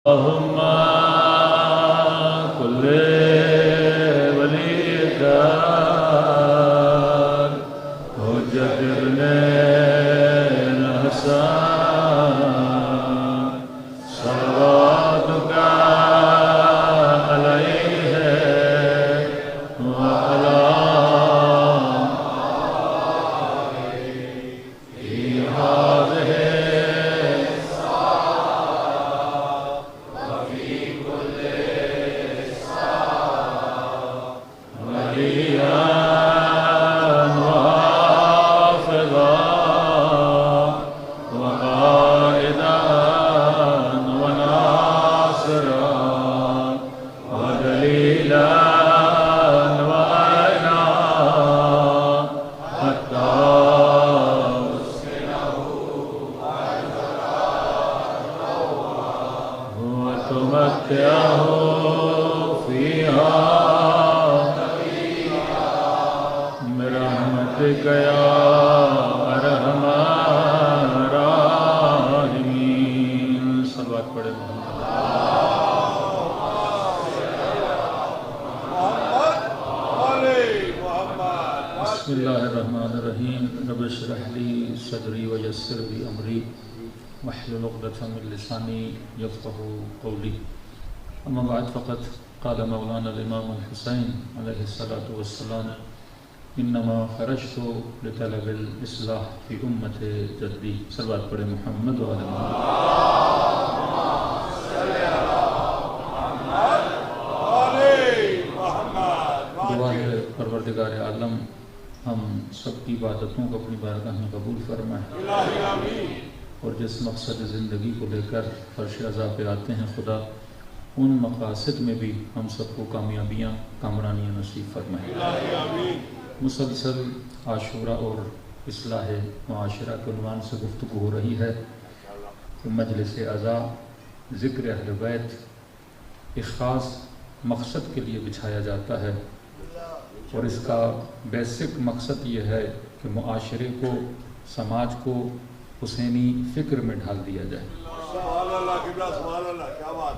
اللهم كل وليك حجة ابن الحسن صلواتك عليه وعلى في هذه تمتعه فيها برحمتك يا ارحم الراحمين صلوات پڑھیں بسم اللہ الرحمن الرحیم رب اشرح لی صدری ویسر لی امری واحلل عقدۃ من لسانی یفقهوا قولی اما بعد فقد قال مولانا الامام الحسین علیہ الصلاۃ والسلام انما خرجت لطلب الاصلاح فی امت جدی صلوات پڑھیں محمد و آل محمد دعا ہے پروردگار عالم ہم سب کی عبادتوں کو اپنی بارگاہ میں قبول فرمائے اور جس مقصد زندگی کو لے کر فرش عزا پہ آتے ہیں خدا ان مقاصد میں بھی ہم سب کو کامیابیاں کامرانیاں نصیب فرمائے مسلسل عاشورہ اور اصلاح معاشرہ کے عنوان سے گفتگو ہو رہی ہے مجلس عزا ذکر اہل بیت ایک خاص مقصد کے لیے بچھایا جاتا ہے اور اس کا بیسک مقصد یہ ہے کہ معاشرے کو سماج کو حسینی فکر میں ڈھال دیا جائے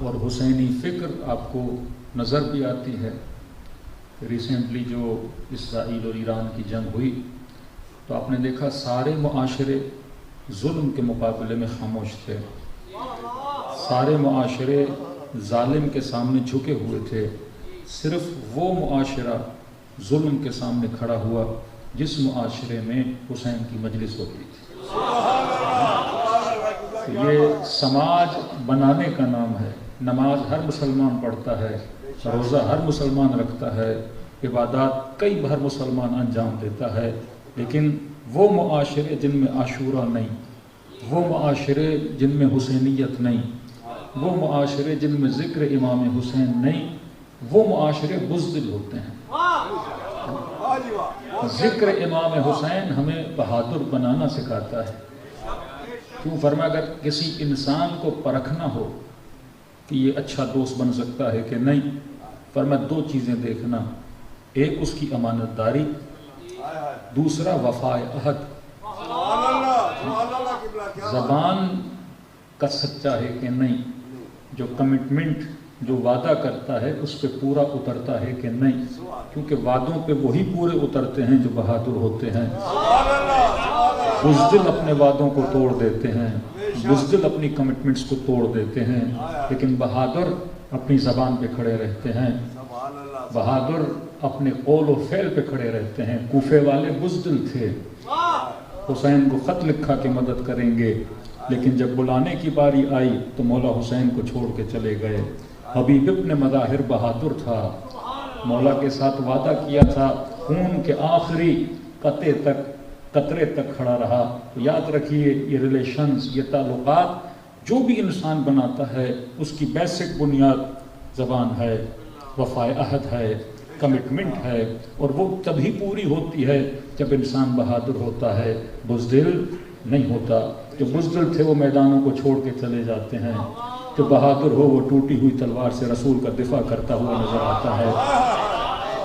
اور حسینی فکر آپ کو نظر بھی آتی ہے ریسنٹلی جو اسرائیل اور ایران کی جنگ ہوئی تو آپ نے دیکھا سارے معاشرے ظلم کے مقابلے میں خاموش تھے سارے معاشرے ظالم کے سامنے جھکے ہوئے تھے صرف وہ معاشرہ ظلم کے سامنے کھڑا ہوا جس معاشرے میں حسین کی مجلس ہوتی تھی یہ سماج بنانے کا نام ہے نماز ہر مسلمان پڑھتا ہے روزہ ہر مسلمان رکھتا ہے عبادات کئی ہر مسلمان انجام دیتا ہے لیکن وہ معاشرے جن میں عاشورہ نہیں وہ معاشرے جن میں حسینیت نہیں وہ معاشرے جن میں ذکر امام حسین نہیں وہ معاشرے بزدل ہوتے ہیں ذکر امام حسین ہمیں بہادر بنانا سکھاتا ہے کیوں فرمایا اگر کسی انسان کو پرکھنا ہو کہ یہ اچھا دوست بن سکتا ہے کہ نہیں فرمایا دو چیزیں دیکھنا ایک اس کی امانت داری دوسرا وفاء عہد زبان کا سچا ہے کہ نہیں جو کمٹمنٹ جو وعدہ کرتا ہے اس پہ پورا اترتا ہے کہ نہیں کیونکہ وعدوں پہ وہی پورے اترتے ہیں جو بہادر ہوتے ہیں بزدل اپنے وعدوں کو توڑ دیتے ہیں بزدل اپنی کمٹمنٹس کو توڑ دیتے ہیں لیکن بہادر اپنی زبان پہ کھڑے رہتے ہیں بہادر اپنے قول و فعل پہ کھڑے رہتے ہیں کوفے والے بزدل تھے حسین کو خط لکھا کہ مدد کریں گے لیکن جب بلانے کی باری آئی تو مولا حسین کو چھوڑ کے چلے گئے حبیب ابن مظاہر بہادر تھا مولا کے ساتھ وعدہ کیا تھا خون کے آخری قطرے تک کھڑا رہا یاد رکھیے یہ ریلیشنز یہ تعلقات جو بھی انسان بناتا ہے اس کی بیسک بنیاد زبان ہے وفاء عہد ہے کمٹمنٹ ہے اور وہ تبھی پوری ہوتی ہے جب انسان بہادر ہوتا ہے بزدل نہیں ہوتا جو بزدل تھے وہ میدانوں کو چھوڑ کے چلے جاتے ہیں جو بہادر ہو وہ ٹوٹی ہوئی تلوار سے رسول کا دفاع کرتا ہوا نظر آتا ہے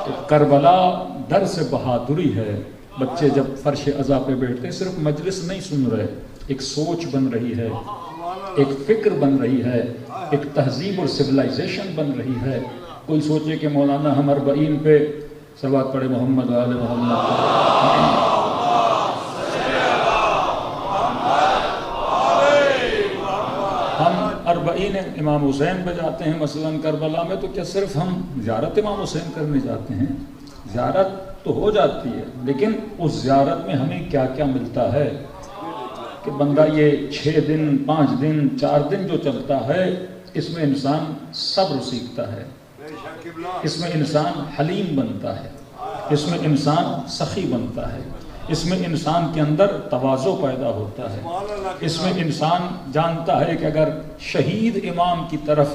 تو کربلا در سے بہادری ہے بچے جب فرش عزا پہ بیٹھتے صرف مجلس نہیں سن رہے ایک سوچ بن رہی ہے ایک فکر بن رہی ہے، ایک تہذیب اور سویلائزیشن بن رہی ہے۔ کوئی سوچے کہ مولانا ہم 40 پہ صلوات پڑھے محمد آل محمد، ہم 40 امام حسین پہ جاتے ہیں مثلا کربلا میں، تو کیا صرف ہم زیارت امام حسین کرنے جاتے ہیں؟ زیارت تو ہو جاتی ہے، لیکن اس زیارت میں ہمیں کیا کیا ملتا ہے کہ بندہ یہ 6 دن 5 دن 4 دن جو چلتا ہے، اس میں انسان صبر سیکھتا ہے، اس میں انسان حلیم بنتا ہے، اس میں انسان سخی بنتا ہے، اس میں انسان کے اندر تواضع پیدا ہوتا ہے، اس میں انسان جانتا ہے کہ اگر شہید امام کی طرف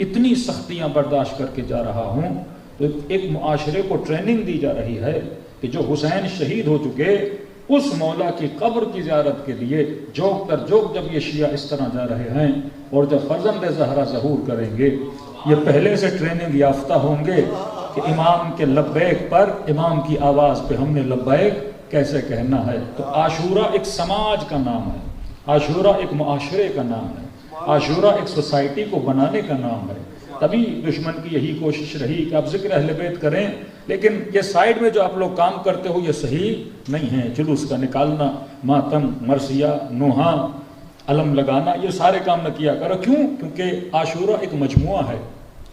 اتنی سختیاں برداشت کر کے جا رہا ہوں تو ایک معاشرے کو ٹریننگ دی جا رہی ہے کہ جو حسین شہید ہو چکے اس مولا کی قبر کی زیارت کے لیے جوک در جوک جب یہ شیعہ اس طرح جا رہے ہیں، اور جب فرزند زہرا ظہور کریں گے، یہ پہلے سے ٹریننگ یافتہ ہوں گے کہ امام کے لبیک پر، امام کی آواز پہ ہم نے لبیک کیسے کہنا ہے۔ تو عاشورہ ایک سماج کا نام ہے، عاشورہ ایک معاشرے کا نام ہے، عاشورہ ایک سوسائٹی کو بنانے کا نام ہے۔ تبھی دشمن کی یہی کوشش رہی کہ آپ ذکر اہل بیت کریں، لیکن یہ سائیڈ میں جو آپ لوگ کام کرتے ہو یہ صحیح نہیں ہے۔ جلوس کا نکالنا، ماتم، مرثیہ، نوحہ، علم لگانا، یہ سارے کام نہ کیا کرو۔ کیوں؟ کیونکہ عاشورہ ایک مجموعہ ہے،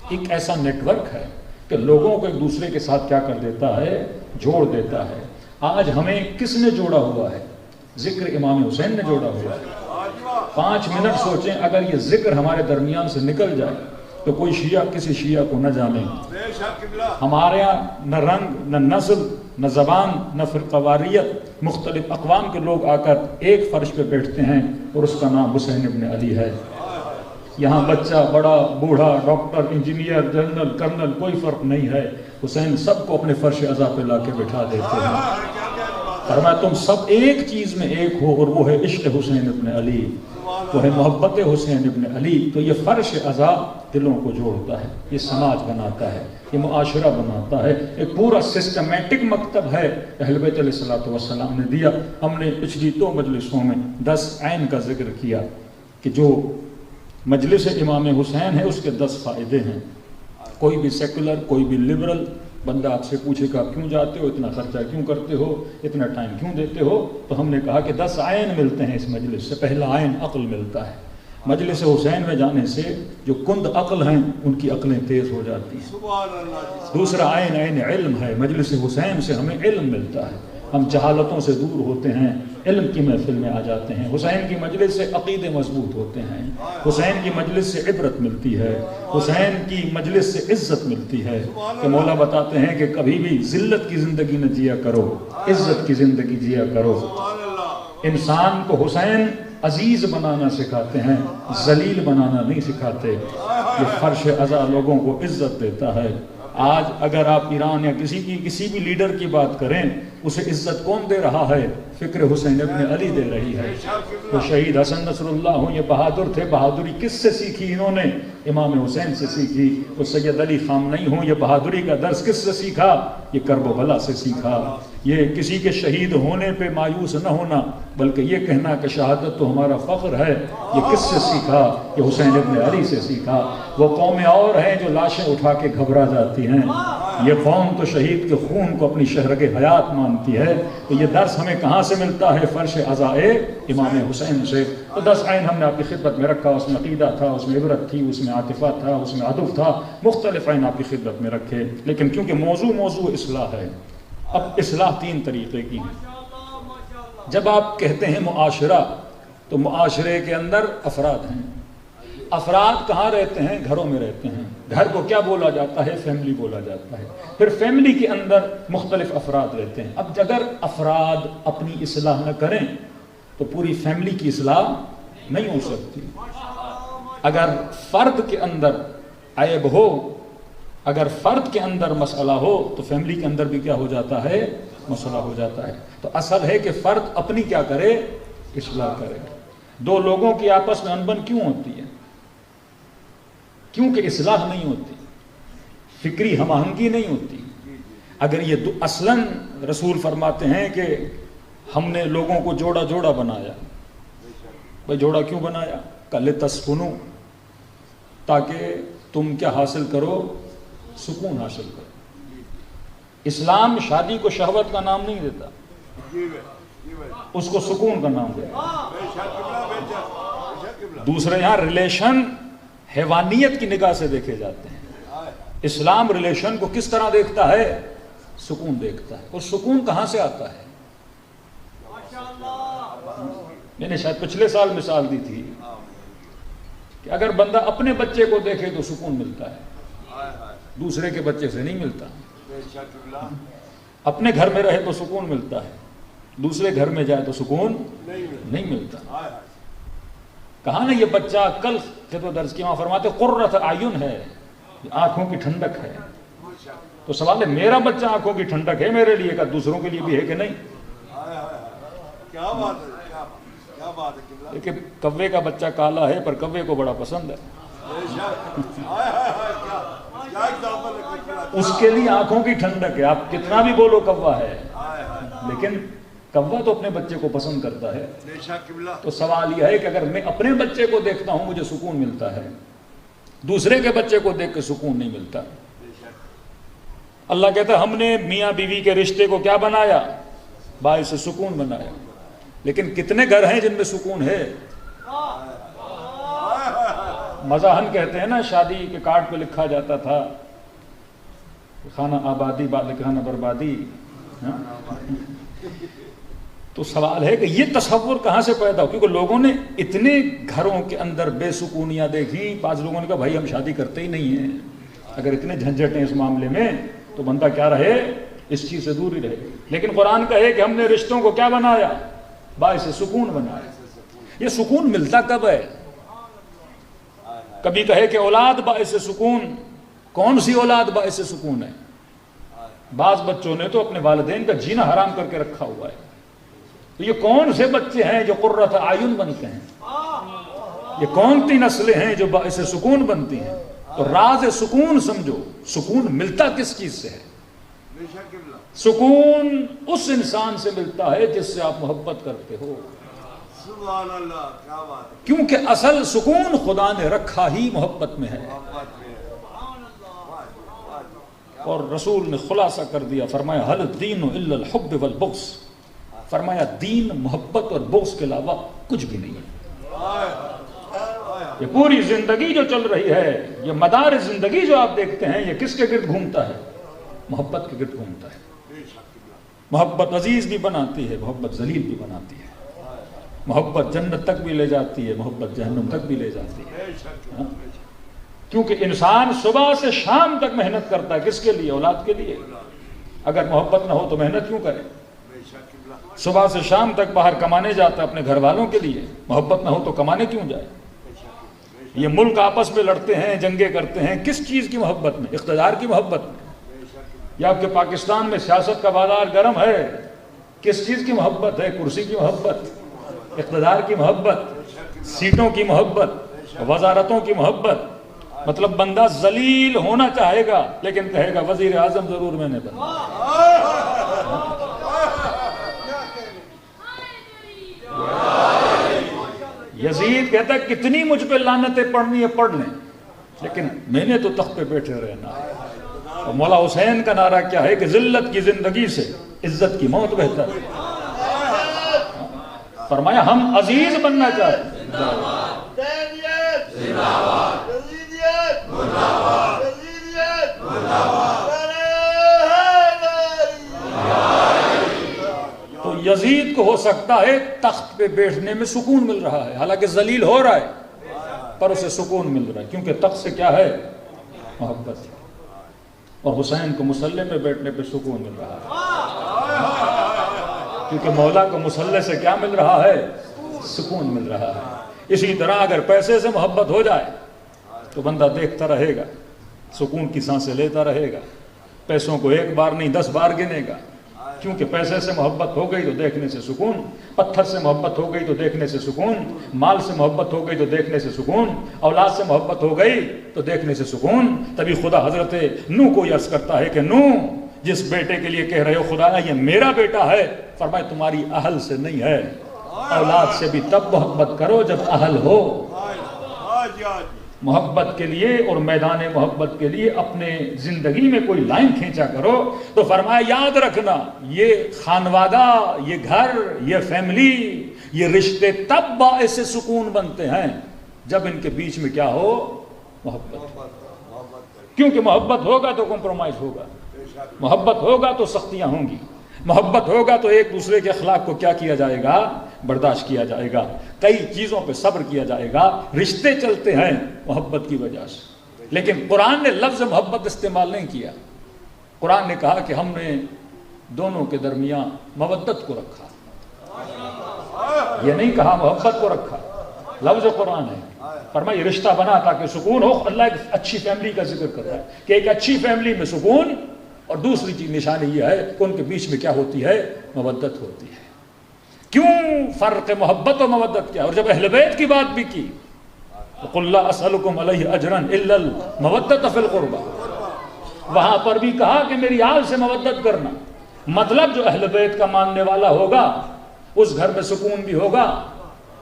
ایک ایسا نیٹ ورک ہے کہ لوگوں کو ایک دوسرے کے ساتھ کیا کر دیتا ہے، جوڑ دیتا ہے۔ آج ہمیں کس نے جوڑا ہوا ہے؟ ذکر امام حسین نے جوڑا ہوا ہے۔ 5 منٹ سوچیں، اگر یہ ذکر ہمارے درمیان سے نکل جائے تو کوئی شیعہ کسی شیعہ کو نہ جانے۔ ہمارے یہاں نہ رنگ، نہ نسل، نہ زبان، نہ فرقواریت، مختلف اقوام کے لوگ آ کر ایک فرش پہ بیٹھتے ہیں اور اس کا نام حسین ابن علی ہے۔ یہاں بچہ، بڑا، بوڑھا، ڈاکٹر، انجینئر، جنرل، کرنل، کوئی فرق نہیں ہے، حسین سب کو اپنے فرش عزا پہ لا کے بٹھا دیتے ہیں۔ فرمایا تم سب ایک چیز میں ایک ہو، اور وہ ہے عشق حسین ابن علی، وہ ہے محبت حسین ابن علی۔ تو یہ فرش عزا دلوں کو جوڑتا ہے، یہ سماج بناتا ہے، یہ معاشرہ بناتا ہے، ایک پورا سسٹمیٹک مکتب ہے اہل بیت علیہ الصلوۃ والسلام نے دیا۔ ہم نے پچھلی 2 مجلسوں میں 10 عین کا ذکر کیا کہ جو مجلس امام حسین ہے اس کے 10 فائدے ہیں۔ کوئی بھی سیکولر، کوئی بھی لبرل بندہ آپ سے پوچھے کہ آپ کیوں جاتے ہو، اتنا خرچہ کیوں کرتے ہو، اتنا ٹائم کیوں دیتے ہو، تو ہم نے کہا کہ 10 عین ملتے ہیں اس مجلس سے۔ پہلا عین عقل ملتا ہے، مجلس حسین میں جانے سے جو کند عقل ہیں ان کی عقلیں تیز ہو جاتی ہیں۔ دوسرا عین علم ہے، مجلس حسین سے ہمیں علم ملتا ہے، ہم جہالتوں سے دور ہوتے ہیں، علم کی محفل میں آ جاتے ہیں۔ حسین کی مجلس سے عقیدے مضبوط ہوتے ہیں، حسین کی مجلس سے عبرت ملتی ہے، حسین کی مجلس سے عزت ملتی ہے کہ مولا بتاتے ہیں کہ کبھی بھی ذلت کی زندگی نہ جیا کرو، عزت کی زندگی جیا کرو۔ انسان کو حسین عزیز بنانا سکھاتے ہیں، ذلیل بنانا نہیں سکھاتے۔ یہ فرش عزا لوگوں کو عزت دیتا ہے۔ آج اگر آپ ایران یا کسی بھی لیڈر کی بات کریں، اسے عزت کون دے رہا ہے؟ فکر حسین ابن علی دے رہی ہے۔ وہ شہید حسن نصر اللہ ہوں، یہ بہادر تھے، بہادری کس سے سیکھی انہوں نے؟ امام حسین سے سیکھی۔ وہ سید علی خامنئی ہوں، یہ بہادری کا درس کس سے سیکھا؟ یہ کرب و بلا سے سیکھا۔ یہ کسی کے شہید ہونے پہ مایوس نہ ہونا، بلکہ یہ کہنا کہ شہادت تو ہمارا فخر ہے، یہ کس سے سیکھا؟ یہ حسین ابن علی سے سیکھا۔ وہ قومیں اور ہیں جو لاشیں اٹھا کے گھبرا جاتی ہیں، یہ قوم تو شہید کے خون کو اپنی شہرگ حیات مانتی ہے۔ تو یہ درس ہمیں کہاں سے ملتا ہے؟ فرش عزائے امام حسین سے۔ تو 10 عین ہم نے آپ کی خدمت میں رکھا، اس میں عقیدہ تھا، اس میں عبرت تھی، اس میں عاطفہ تھا، اس میں عطف تھا، مختلف عین آپ کی خدمت میں رکھے۔ لیکن کیونکہ موضوع اصلاح ہے، اب اصلاح 3 طریقے کی ہے۔ جب آپ کہتے ہیں معاشرہ، تو معاشرے کے اندر افراد ہیں۔ افراد کہاں رہتے ہیں؟ گھروں میں رہتے ہیں۔ گھر کو کیا بولا جاتا ہے؟ فیملی بولا جاتا ہے۔ پھر فیملی کے اندر مختلف افراد رہتے ہیں۔ اب اگر افراد اپنی اصلاح نہ کریں تو پوری فیملی کی اصلاح نہیں ہو سکتی۔ اگر فرد کے اندر عیب ہو، اگر فرد کے اندر مسئلہ ہو، تو فیملی کے اندر بھی کیا ہو جاتا ہے؟ مسئلہ ہو جاتا ہے۔ تو اصل ہے کہ فرد اپنی کیا کرے؟ اصلاح کرے۔ 2 لوگوں کی آپس میں انبن کیوں ہوتی ہے؟ کیونکہ اصلاح نہیں ہوتی، فکری ہم آہنگی نہیں ہوتی۔ اگر یہ اصلاً رسول فرماتے ہیں کہ ہم نے لوگوں کو جوڑا جوڑا بنایا۔ بھائی جوڑا کیوں بنایا؟ کا لتسکنو، تاکہ تم کیا حاصل کرو؟ سکون حاصل کرو۔ اسلام شادی کو شہوت کا نام نہیں دیتا، اس کو سکون کا نام دیتا۔ دوسرے یہاں ریلیشن حیوانیت کی نگاہ سے دیکھے جاتے ہیں، اسلام ریلیشن کو کس طرح دیکھتا ہے؟ سکون دیکھتا ہے۔ اور سکون کہاں سے آتا ہے؟ میں نے شاید پچھلے سال مثال دی تھی کہ اگر بندہ اپنے بچے کو دیکھے تو سکون ملتا ہے، دوسرے کے بچے سے نہیں ملتا۔ اپنے گھر میں رہے تو سکون ملتا ہے، دوسرے گھر میں جائے تو سکون نہیں ملتا۔ کہا نا یہ بچہ کل خطبہ درس کی وہاں فرماتے قرۃ اعین ہے، آنکھوں کی ٹھنڈک ہے۔ تو سوال ہے میرا بچہ آنکھوں کی ٹھنڈک ہے میرے لیے، کہ دوسروں کے لیے بھی ہے کہ نہیں؟ کیا بات ہے، کیا بات ہے۔ دیکھیں کوے کا بچہ کالا ہے پر کوے کو بڑا پسند ہے، اس کے لیے آنکھوں کی ٹھنڈک ہے۔ آپ کتنا بھی بولو کوا ہے، لیکن کوا تو اپنے بچے کو پسند کرتا ہے۔ تو سوال یہ ہے کہ اگر میں اپنے بچے کو دیکھتا ہوں مجھے سکون ملتا ہے، دوسرے کے بچے کو دیکھ کے سکون نہیں ملتا۔ اللہ کہتا ہے ہم نے میاں بیوی کے رشتے کو کیا بنایا؟ باعث سکون بنایا۔ لیکن کتنے گھر ہیں جن میں سکون ہے؟ مزاحن کہتے ہیں نا، شادی کے کارڈ پہ لکھا جاتا تھا خانہ آبادی بعد خانہ بربادی۔ تو سوال ہے کہ یہ تصور کہاں سے پیدا ہو؟ کیونکہ لوگوں نے اتنے گھروں کے اندر بے سکونیاں دیکھی، بعض لوگوں نے کہا بھائی ہم شادی کرتے ہی نہیں ہیں، اگر اتنے جھنجھٹ ہیں اس معاملے میں تو بندہ کیا رہے؟ اس چیز سے دور ہی رہے۔ لیکن قرآن کہے کہ ہم نے رشتوں کو کیا بنایا؟ باعث سکون بنایا۔ یہ سکون ملتا کب ہے؟ کبھی کہے کہ اولاد باعث سکون، کون سی اولاد باعث سکون ہے؟ بعض بچوں نے تو اپنے والدین کا جینا حرام کر کے رکھا ہوا ہے۔ تو یہ کون سے بچے ہیں جو قرۃ اعین بنتے ہیں؟ یہ کون سی نسلیں ہیں جو باعث سکون بنتی ہیں؟ تو راز سکون سمجھو، سکون ملتا کس چیز سے ہے؟ سکون اس انسان سے ملتا ہے جس سے آپ محبت کرتے ہو، سبحان اللہ، کیا بات ہے۔ کیونکہ اصل سکون خدا نے رکھا ہی محبت میں ہے۔ اور رسول نے خلاصہ کر دیا، فرمایا حل الدین الا الحب والبغض، فرمایا دین محبت اور بغض کے علاوہ کچھ بھی نہیں ہے۔ یہ پوری زندگی جو چل رہی ہے، یہ مدار زندگی جو آپ دیکھتے ہیں، یہ کس کے گرد گھومتا ہے؟ محبت کے گرد گھومتا ہے۔ محبت عزیز بھی بناتی ہے، محبت ذلیل بھی بناتی ہے، محبت جنت تک بھی لے جاتی ہے، محبت جہنم تک بھی لے جاتی ہے۔ کیونکہ انسان صبح سے شام تک محنت کرتا ہے، کس کے لیے؟ اولاد کے لیے۔ اگر محبت نہ ہو تو محنت کیوں کرے؟ صبح سے شام تک باہر کمانے جاتا ہے اپنے گھر والوں کے لیے، محبت نہ ہو تو کمانے کیوں جائے؟ یہ ملک آپس میں لڑتے ہیں، جنگیں کرتے ہیں، کس چیز کی محبت میں؟ اقتدار کی محبت میں۔ یا آپ کے پاکستان میں سیاست کا بازار گرم ہے، کس چیز کی محبت ہے؟ کرسی کی محبت، اقتدار کی محبت، سیٹوں کی محبت، وزارتوں کی محبت۔ مطلب بندہ ذلیل ہونا چاہے گا لیکن کہے گا وزیر اعظم ضرور میں نے بنا۔ یزید کہتا ہے کتنی مجھ پہ لعنتیں پڑھنی ہے پڑھ لیں، لیکن میں نے تو تخت پہ بیٹھے رہنا ہے۔ اور مولا حسین کا نعرہ کیا ہے کہ ذلت کی زندگی سے عزت کی موت بہتر ہے۔ فرمایا ہم عزیز بننا چاہتے ہیں۔ تو یزید کو ہو سکتا ہے تخت پہ بیٹھنے میں سکون مل رہا ہے، حالانکہ ذلیل ہو رہا ہے، پر اسے سکون مل رہا ہے، کیونکہ تخت سے کیا ہے؟ محبت ہے۔ اور حسین کو مسلح پہ بیٹھنے پہ سکون مل رہا ہے، کیونکہ مولا کو مسلح سے کیا مل رہا ہے؟ سکون مل رہا ہے۔ اسی طرح اگر پیسے سے محبت ہو جائے تو بندہ دیکھتا رہے گا، سکون کی سانسیں لیتا رہے گا، پیسوں کو ایک بار نہیں 10 بار گنے گا، کیونکہ پیسے سے محبت ہو گئی تو دیکھنے سے سکون، پتھر سے محبت ہو گئی تو دیکھنے سے سکون، مال سے محبت ہو گئی تو دیکھنے سے سکون، اولاد سے محبت ہو گئی تو دیکھنے سے سکون۔ تبھی خدا حضرت نوح کو عرض کرتا ہے کہ نوح جس بیٹے کے لیے کہہ رہے ہو خدا یہ میرا بیٹا ہے، فرمائے تمہاری اہل سے نہیں ہے، اولاد سے بھی تب محبت کرو جب اہل ہو۔ جی آج محبت کے لیے اور میدان محبت کے لیے اپنے زندگی میں کوئی لائن کھینچا کرو تو فرمایا یاد رکھنا یہ خانوادہ، یہ گھر، یہ فیملی، یہ رشتے تب باعث سکون بنتے ہیں جب ان کے بیچ میں کیا ہو؟ محبت۔ کیونکہ محبت ہوگا تو کمپرومائز ہوگا، محبت ہوگا تو سختیاں ہوں گی، محبت ہوگا تو ایک دوسرے کے اخلاق کو کیا کیا جائے گا؟ برداشت کیا جائے گا، کئی چیزوں پہ صبر کیا جائے گا۔ رشتے چلتے ہیں محبت کی وجہ سے، لیکن قرآن نے لفظ محبت استعمال نہیں کیا۔ قرآن نے کہا کہ ہم نے دونوں کے درمیان مودت کو رکھا، یہ نہیں کہا محبت کو رکھا، لفظ قرآن ہے۔ فرمایا یہ رشتہ بنا تاکہ سکون ہو۔ اللہ ایک اچھی فیملی کا ذکر کر رہا ہے کہ ایک اچھی فیملی میں سکون، اور دوسری چیز نشانی یہ ہے کہ ان کے بیچ میں کیا ہوتی ہے؟ مودت ہوتی ہے۔ کیوں فرق محبت و مودت کیا؟ اور جب اہل بیت کی بات بھی کی تو قل لا اسألکم علیہ اجرا الا المودۃ فی القربى، وہاں پر بھی کہا کہ میری آل سے مودت کرنا، مطلب جو اہل بیت کا ماننے والا ہوگا اس گھر میں سکون بھی ہوگا،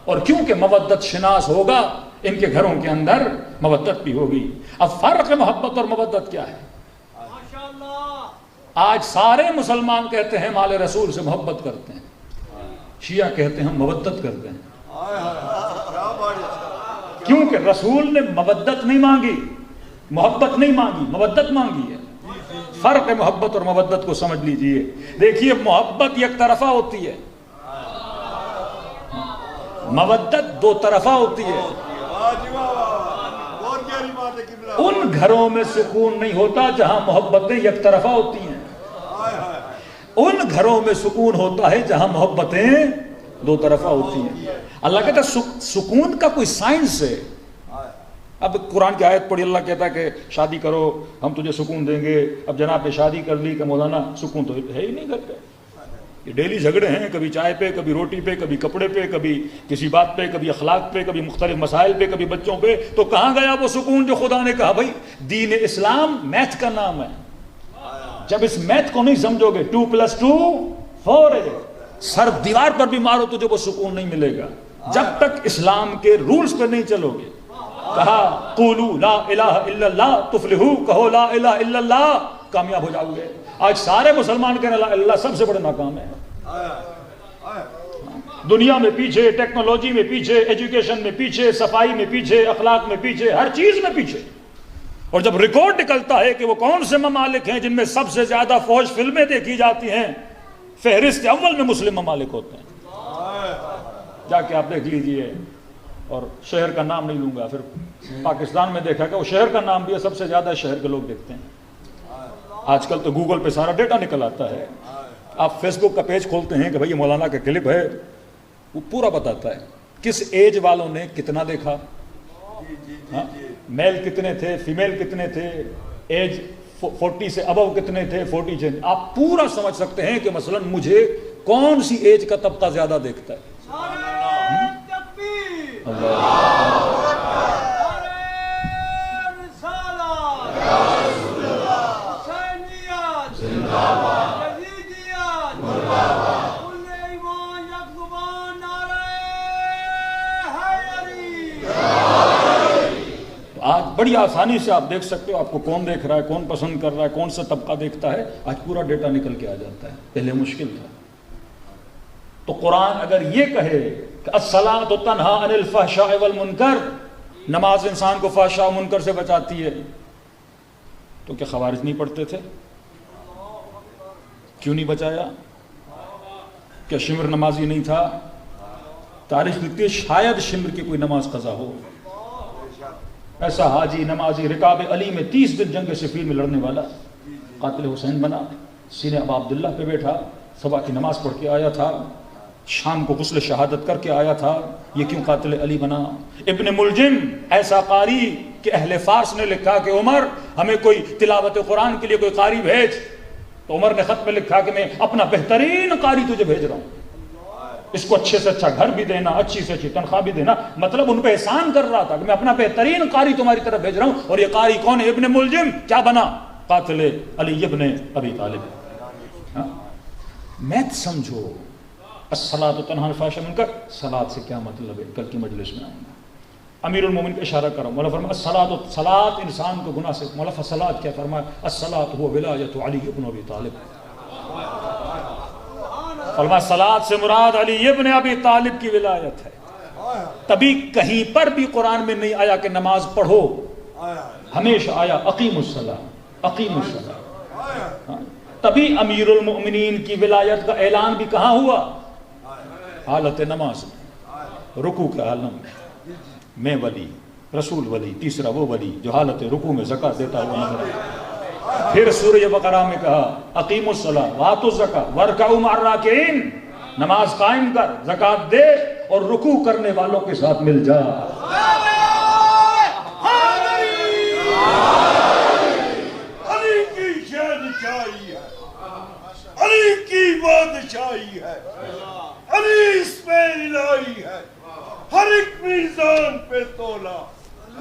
اور کیونکہ مودت شناس ہوگا ان کے گھروں کے اندر مودت بھی ہوگی۔ اب فرق محبت اور مودت کیا ہے؟ آج سارے مسلمان کہتے ہیں مال رسول سے محبت کرتے ہیں، شیعہ کہتے ہیں ہم مودت کرتے ہیں، کیونکہ رسول نے مودت نہیں مانگی، محبت نہیں مانگی، مودت مانگی ہے۔ فرق محبت اور مودت کو سمجھ لیجئے۔ دیکھیے محبت یک طرفہ ہوتی ہے، مودت دو طرفہ ہوتی ہے۔ ان گھروں میں سکون نہیں ہوتا جہاں محبتیں یک طرفہ ہوتی ہیں، ان گھروں میں سکون ہوتا ہے جہاں محبتیں دو طرفہ ہوتی ہیں۔ اللہ کہتا ہے سکون کا کوئی سائنس ہے۔ اب قرآن کی آیت پڑھی، اللہ کہتا ہے کہ شادی کرو ہم تجھے سکون دیں گے۔ اب جناب نے شادی کر لی کہ مولانا سکون تو ہے ہی نہیں گھر پہ، یہ ڈیلی جھگڑے ہیں، کبھی چائے پہ، کبھی روٹی پہ، کبھی کپڑے پہ، کبھی کسی بات پہ، کبھی اخلاق پہ، کبھی مختلف مسائل پہ، کبھی بچوں پہ۔ تو کہاں گیا وہ سکون جو خدا نے کہا بھائی دین اسلام میتھ کا نام ہے، جب اس میتھ کو نہیں سمجھو گے 2+2 4 ہے، سر دیوار پر بھی مارو تو جو وہ سکون نہیں ملے گا جب تک اسلام کے رولز پہ نہیں چلو گے۔ کہا قولوا لا الہ الا اللہ تفلحوا، کہو لا الہ الا اللہ کامیاب ہو جاؤ گے۔ آج سارے مسلمان کہنے لا اللہ سب سے بڑے ناکام ہے، دنیا میں پیچھے، ٹیکنالوجی میں پیچھے، ایجوکیشن میں پیچھے، صفائی میں پیچھے، اخلاق میں پیچھے، ہر چیز میں پیچھے۔ اور جب ریکارڈ نکلتا ہے کہ وہ کون سے ممالک ہیں جن میں سب سے زیادہ فوج فلمیں دیکھی جاتی ہیں، فہرست اول میں مسلم ممالک ہوتے ہیں، جا کے آپ دیکھ لیجئے۔ اور شہر کا نام نہیں لوں گا، پھر پاکستان میں دیکھا کہ وہ شہر کا نام بھی ہے، سب سے زیادہ شہر کے لوگ دیکھتے ہیں۔ آج کل تو گوگل پہ سارا ڈیٹا نکل آتا ہے، آپ فیس بک کا پیج کھولتے ہیں کہ بھئی یہ مولانا کا کلپ ہے، وہ پورا بتاتا ہے کس ایج والوں نے کتنا دیکھا، میل کتنے تھے، فیمیل کتنے تھے، ایج 40 سے ابو کتنے تھے، 40 سے۔ آپ پورا سمجھ سکتے ہیں کہ مثلا مجھے کون سی ایج کا طبقہ زیادہ دیکھتا ہے۔ آج بڑی آسانی سے آپ دیکھ سکتے ہو آپ کو کون دیکھ رہا ہے، کون پسند کر رہا ہے، کون سا طبقہ دیکھتا ہے، آج پورا ڈیٹا نکل کے آ جاتا ہے، پہلے مشکل تھا۔ تو قرآن اگر یہ کہے کہ الصلاۃ تنہی عن الفحشاء والمنکر، نماز انسان کو فحشاء و منکر سے بچاتی ہے، تو کیا خوارج نہیں پڑھتے تھے؟ کیوں نہیں بچایا؟ کیا شمر نمازی نہیں تھا؟ تاریخ لکھتی ہے شاید شمر کی کوئی نماز قضا ہو۔ ایسا حاجی نمازی رکاب علی میں 30 دن جنگ صفین میں لڑنے والا قاتل حسین بنا، سینے ابا عبداللہ پہ بیٹھا، صبح کی نماز پڑھ کے آیا تھا، شام کو غسل شہادت کر کے آیا تھا، یہ کیوں قاتل علی بنا؟ ابن ملجم ایسا قاری کہ اہل فارس نے لکھا کہ عمر ہمیں کوئی تلاوت قرآن کے لیے کوئی قاری بھیج، تو عمر نے خط میں لکھا کہ میں اپنا بہترین قاری تجھے بھیج رہا ہوں، اس کو اچھے سے اچھا گھر بھی دینا، اچھی سے اچھی تنخواہ بھی دینا، مطلب ان پہ احسان کر رہا تھا کہ میں اپنا بہترین قاری تمہاری طرف بھیج رہا ہوں۔ اور یہ قاری کون ہے؟ ابن ملجم کیا بنا؟ قاتل علی ابن ابی طالب۔ میتھ امیر المومن کا اشارہ کرو. مولا فرمایا الصلاۃ انسان کو گناہ سے. مولا فصلاۃ کیا فرمایا؟ الصلاۃ هو ولایت علی ابن ابی طالب. فرمایا صلاۃ سے مراد علی ابن ابی طالب کی ولایت ہے. تبھی کہیں پر بھی قرآن میں نہیں آیا کہ نماز پڑھو، ہمیشہ آیا اقیم الصلاۃ اقیم الصلاۃ. تبھی امیر المؤمنین کی ولایت کا اعلان بھی کہاں ہوا؟ حالت نماز میں، رکوع کے عالم میں ولی، رسول ولی، تیسرا وہ ولی جو حالت رکوع میں زکوٰۃ دیتا ہوا نظر آیا. پھر سورہ بقرہ میں کہا اقیم الصلاۃ وآتوا الزکاۃ وارکعوا مع الراکعین، نماز قائم کر، زکوٰۃ دے اور رکوع کرنے والوں کے ساتھ مل جا. علی کی شہنشاہی ہے، علی کی بادشاہی ہے، علی اس پہ الہی ہے. ہر ایک میزان پہ تولا،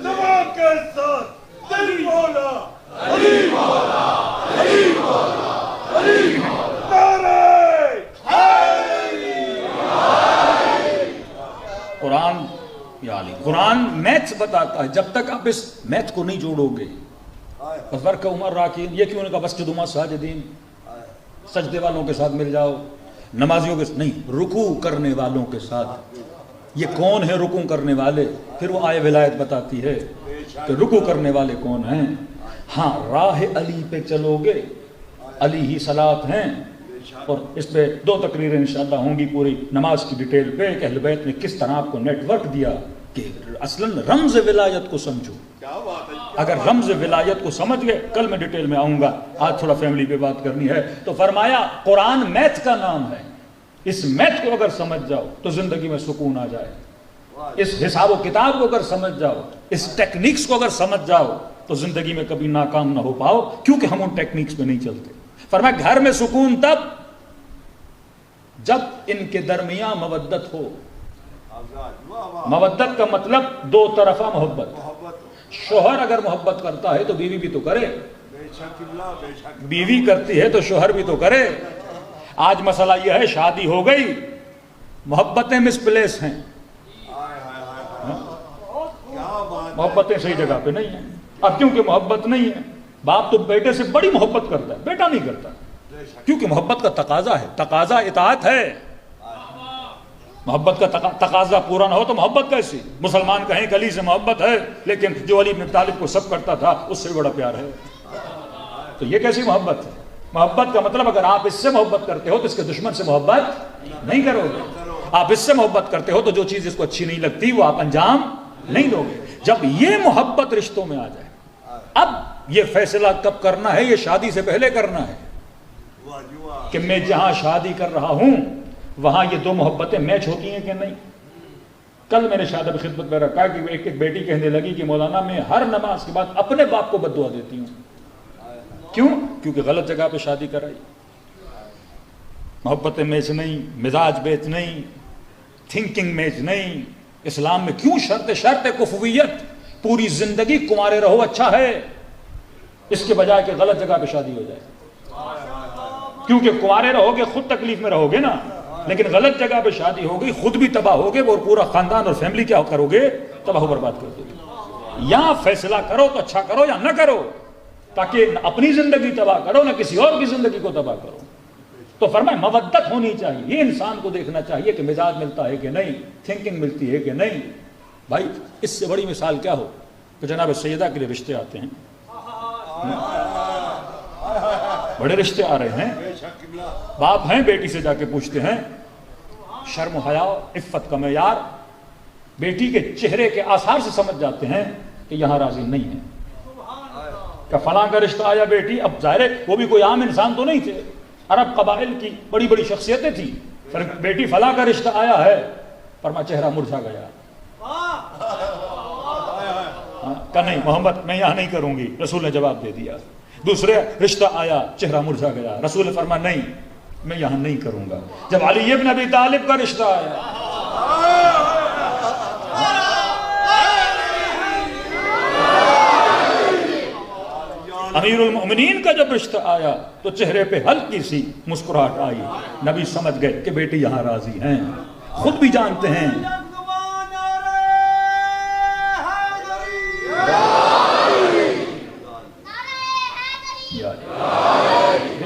دوا کے ساتھ دل مولا علی مولا علی مولا علی مولا. قرآن یا علی، قرآن میتھس بتاتا ہے. جب تک آپ اس میتھ کو نہیں جوڑو گے، وَارْكَعُوا مَعَ الرَّاكِعِينَ، یہ کیوں نے کہا وَاسْجُدُوا مَعَ السَّاجِدِينَ، سجدے والوں کے ساتھ مل جاؤ، نمازیوں کے نہیں، رکوع کرنے والوں کے ساتھ. یہ کون ہے رکوع کرنے والے؟ پھر وہ آئے ولایت بتاتی ہے کہ رکوع کرنے والے کون ہیں. ہاں راہ علی پہ چلو گے، علی ہی صلاۃ ہیں. اور اس پہ 2 تقریریں انشاءاللہ ہوں گی پوری نماز کی ڈیٹیل پہ کہ اہل بیت نے کس طرح آپ کو نیٹ ورک دیا کہ اصلاً رمز ولایت کو سمجھو. اگر رمز ولایت کو سمجھ گئے، کل میں ڈیٹیل میں آؤں گا، آج تھوڑا فیملی پہ بات کرنی ہے. تو فرمایا قرآن میتھ کا نام ہے، اس میتھ کو اگر سمجھ جاؤ تو زندگی میں سکون آ جائے. اس حساب و کتاب کو اگر سمجھ جاؤ، اس ٹیکنیکس کو اگر سمجھ جاؤ تو زندگی میں کبھی ناکام نہ ہو پاؤ، کیونکہ ہم ان ٹیکنیکس پہ نہیں چلتے. فرمایا گھر میں سکون تب جب ان کے درمیان مودت ہو. مودت کا مطلب 2 طرفہ محبت. شوہر اگر محبت کرتا ہے تو بیوی بھی تو کرے، بیوی کرتی ہے تو شوہر بھی تو کرے. آج مسئلہ یہ ہے شادی ہو گئی، محبتیں مس پلیس ہیں، محبتیں صحیح جگہ پہ نہیں ہیں. اب کیونکہ محبت نہیں ہے، باپ تو بیٹے سے بڑی محبت کرتا ہے، بیٹا نہیں کرتا، کیونکہ محبت کا تقاضا ہے، تقاضا اطاعت ہے. محبت کا تقاضا پورا نہ ہو تو محبت کیسی؟ مسلمان کہیں کہ علی سے محبت ہے لیکن جو علی بن طالب کو سب کرتا تھا اس سے بڑا پیار ہے، تو یہ کیسی محبت ہے؟ محبت کا مطلب اگر آپ اس سے محبت کرتے ہو تو اس کے دشمن سے محبت نہیں کرو گے. آپ اس سے محبت کرتے ہو تو جو چیز اس کو اچھی نہیں لگتی وہ آپ انجام نہیں دو گے. جب یہ محبت رشتوں میں آ جائے، اب یہ فیصلہ کب کرنا ہے؟ یہ شادی سے پہلے کرنا ہے کہ میں جہاں شادی کر رہا ہوں وہاں یہ 2 محبتیں میچ ہوتی ہیں کہ نہیں. کل میں نے شادی خدمت میں رکھا کہ ایک بیٹی کہنے لگی کہ مولانا میں ہر نماز کے بعد اپنے باپ کو بد دعا دیتی ہوں. کیوں؟ کیونکہ غلط جگہ پہ شادی کرائی. محبتیں میچ نہیں، مزاج میچ نہیں، تھنکنگ میچ نہیں. اسلام میں کیوں شرط کفویت، پوری زندگی کنوارے رہو اچھا ہے، اس کے بجائے کہ غلط جگہ پہ شادی ہو جائے. کیونکہ کنوارے رہو گے خود تکلیف میں رہو گے نا، لیکن غلط جگہ پہ شادی ہو گئی خود بھی تباہ ہوگے اور پورا خاندان اور فیملی کیا کرو گے؟ تباہ و برباد کر دو گے. یا فیصلہ کرو تو اچھا کرو یا نہ کرو، تاکہ اپنی زندگی تباہ کرو نہ کسی اور کی زندگی کو تباہ کرو. تو فرمائے مودت ہونی چاہیے. یہ انسان کو دیکھنا چاہیے کہ مزاج ملتا ہے کہ نہیں، تھنکنگ ملتی ہے کہ نہیں. بھائی اس سے بڑی مثال کیا ہو کہ جناب سیدہ کے لیے رشتے آتے ہیں، بڑے رشتے آ رہے ہیں، باپ ہیں بیٹی سے جا کے پوچھتے ہیں، شرم و حیا عفت کا معیار بیٹی کے چہرے کے آثار سے سمجھ جاتے ہیں کہ یہاں راضی نہیں ہے. کہ فلاں کا رشتہ آیا بیٹی، اب ظاہر ہے وہ بھی کوئی عام انسان تو نہیں تھے، عرب قبائل کی بڑی بڑی شخصیتیں تھیں. بیٹی فلاں کا رشتہ آیا ہے، فرما چہرہ مرجھا گیا. کہ نہیں محمد میں یہاں نہیں کروں گی، رسول نے جواب دے دیا. دوسرے رشتہ آیا، چہرہ مرجھا گیا، رسول نے فرما نہیں میں یہاں نہیں کروں گا. جب علی ابن ابی طالب کا رشتہ آیا، امیر المؤمنین کا جب رشتہ آیا تو چہرے پہ ہلکی سی مسکراہٹ آئی. نبی سمجھ گئے کہ بیٹی یہاں راضی ہیں، خود بھی جانتے ہیں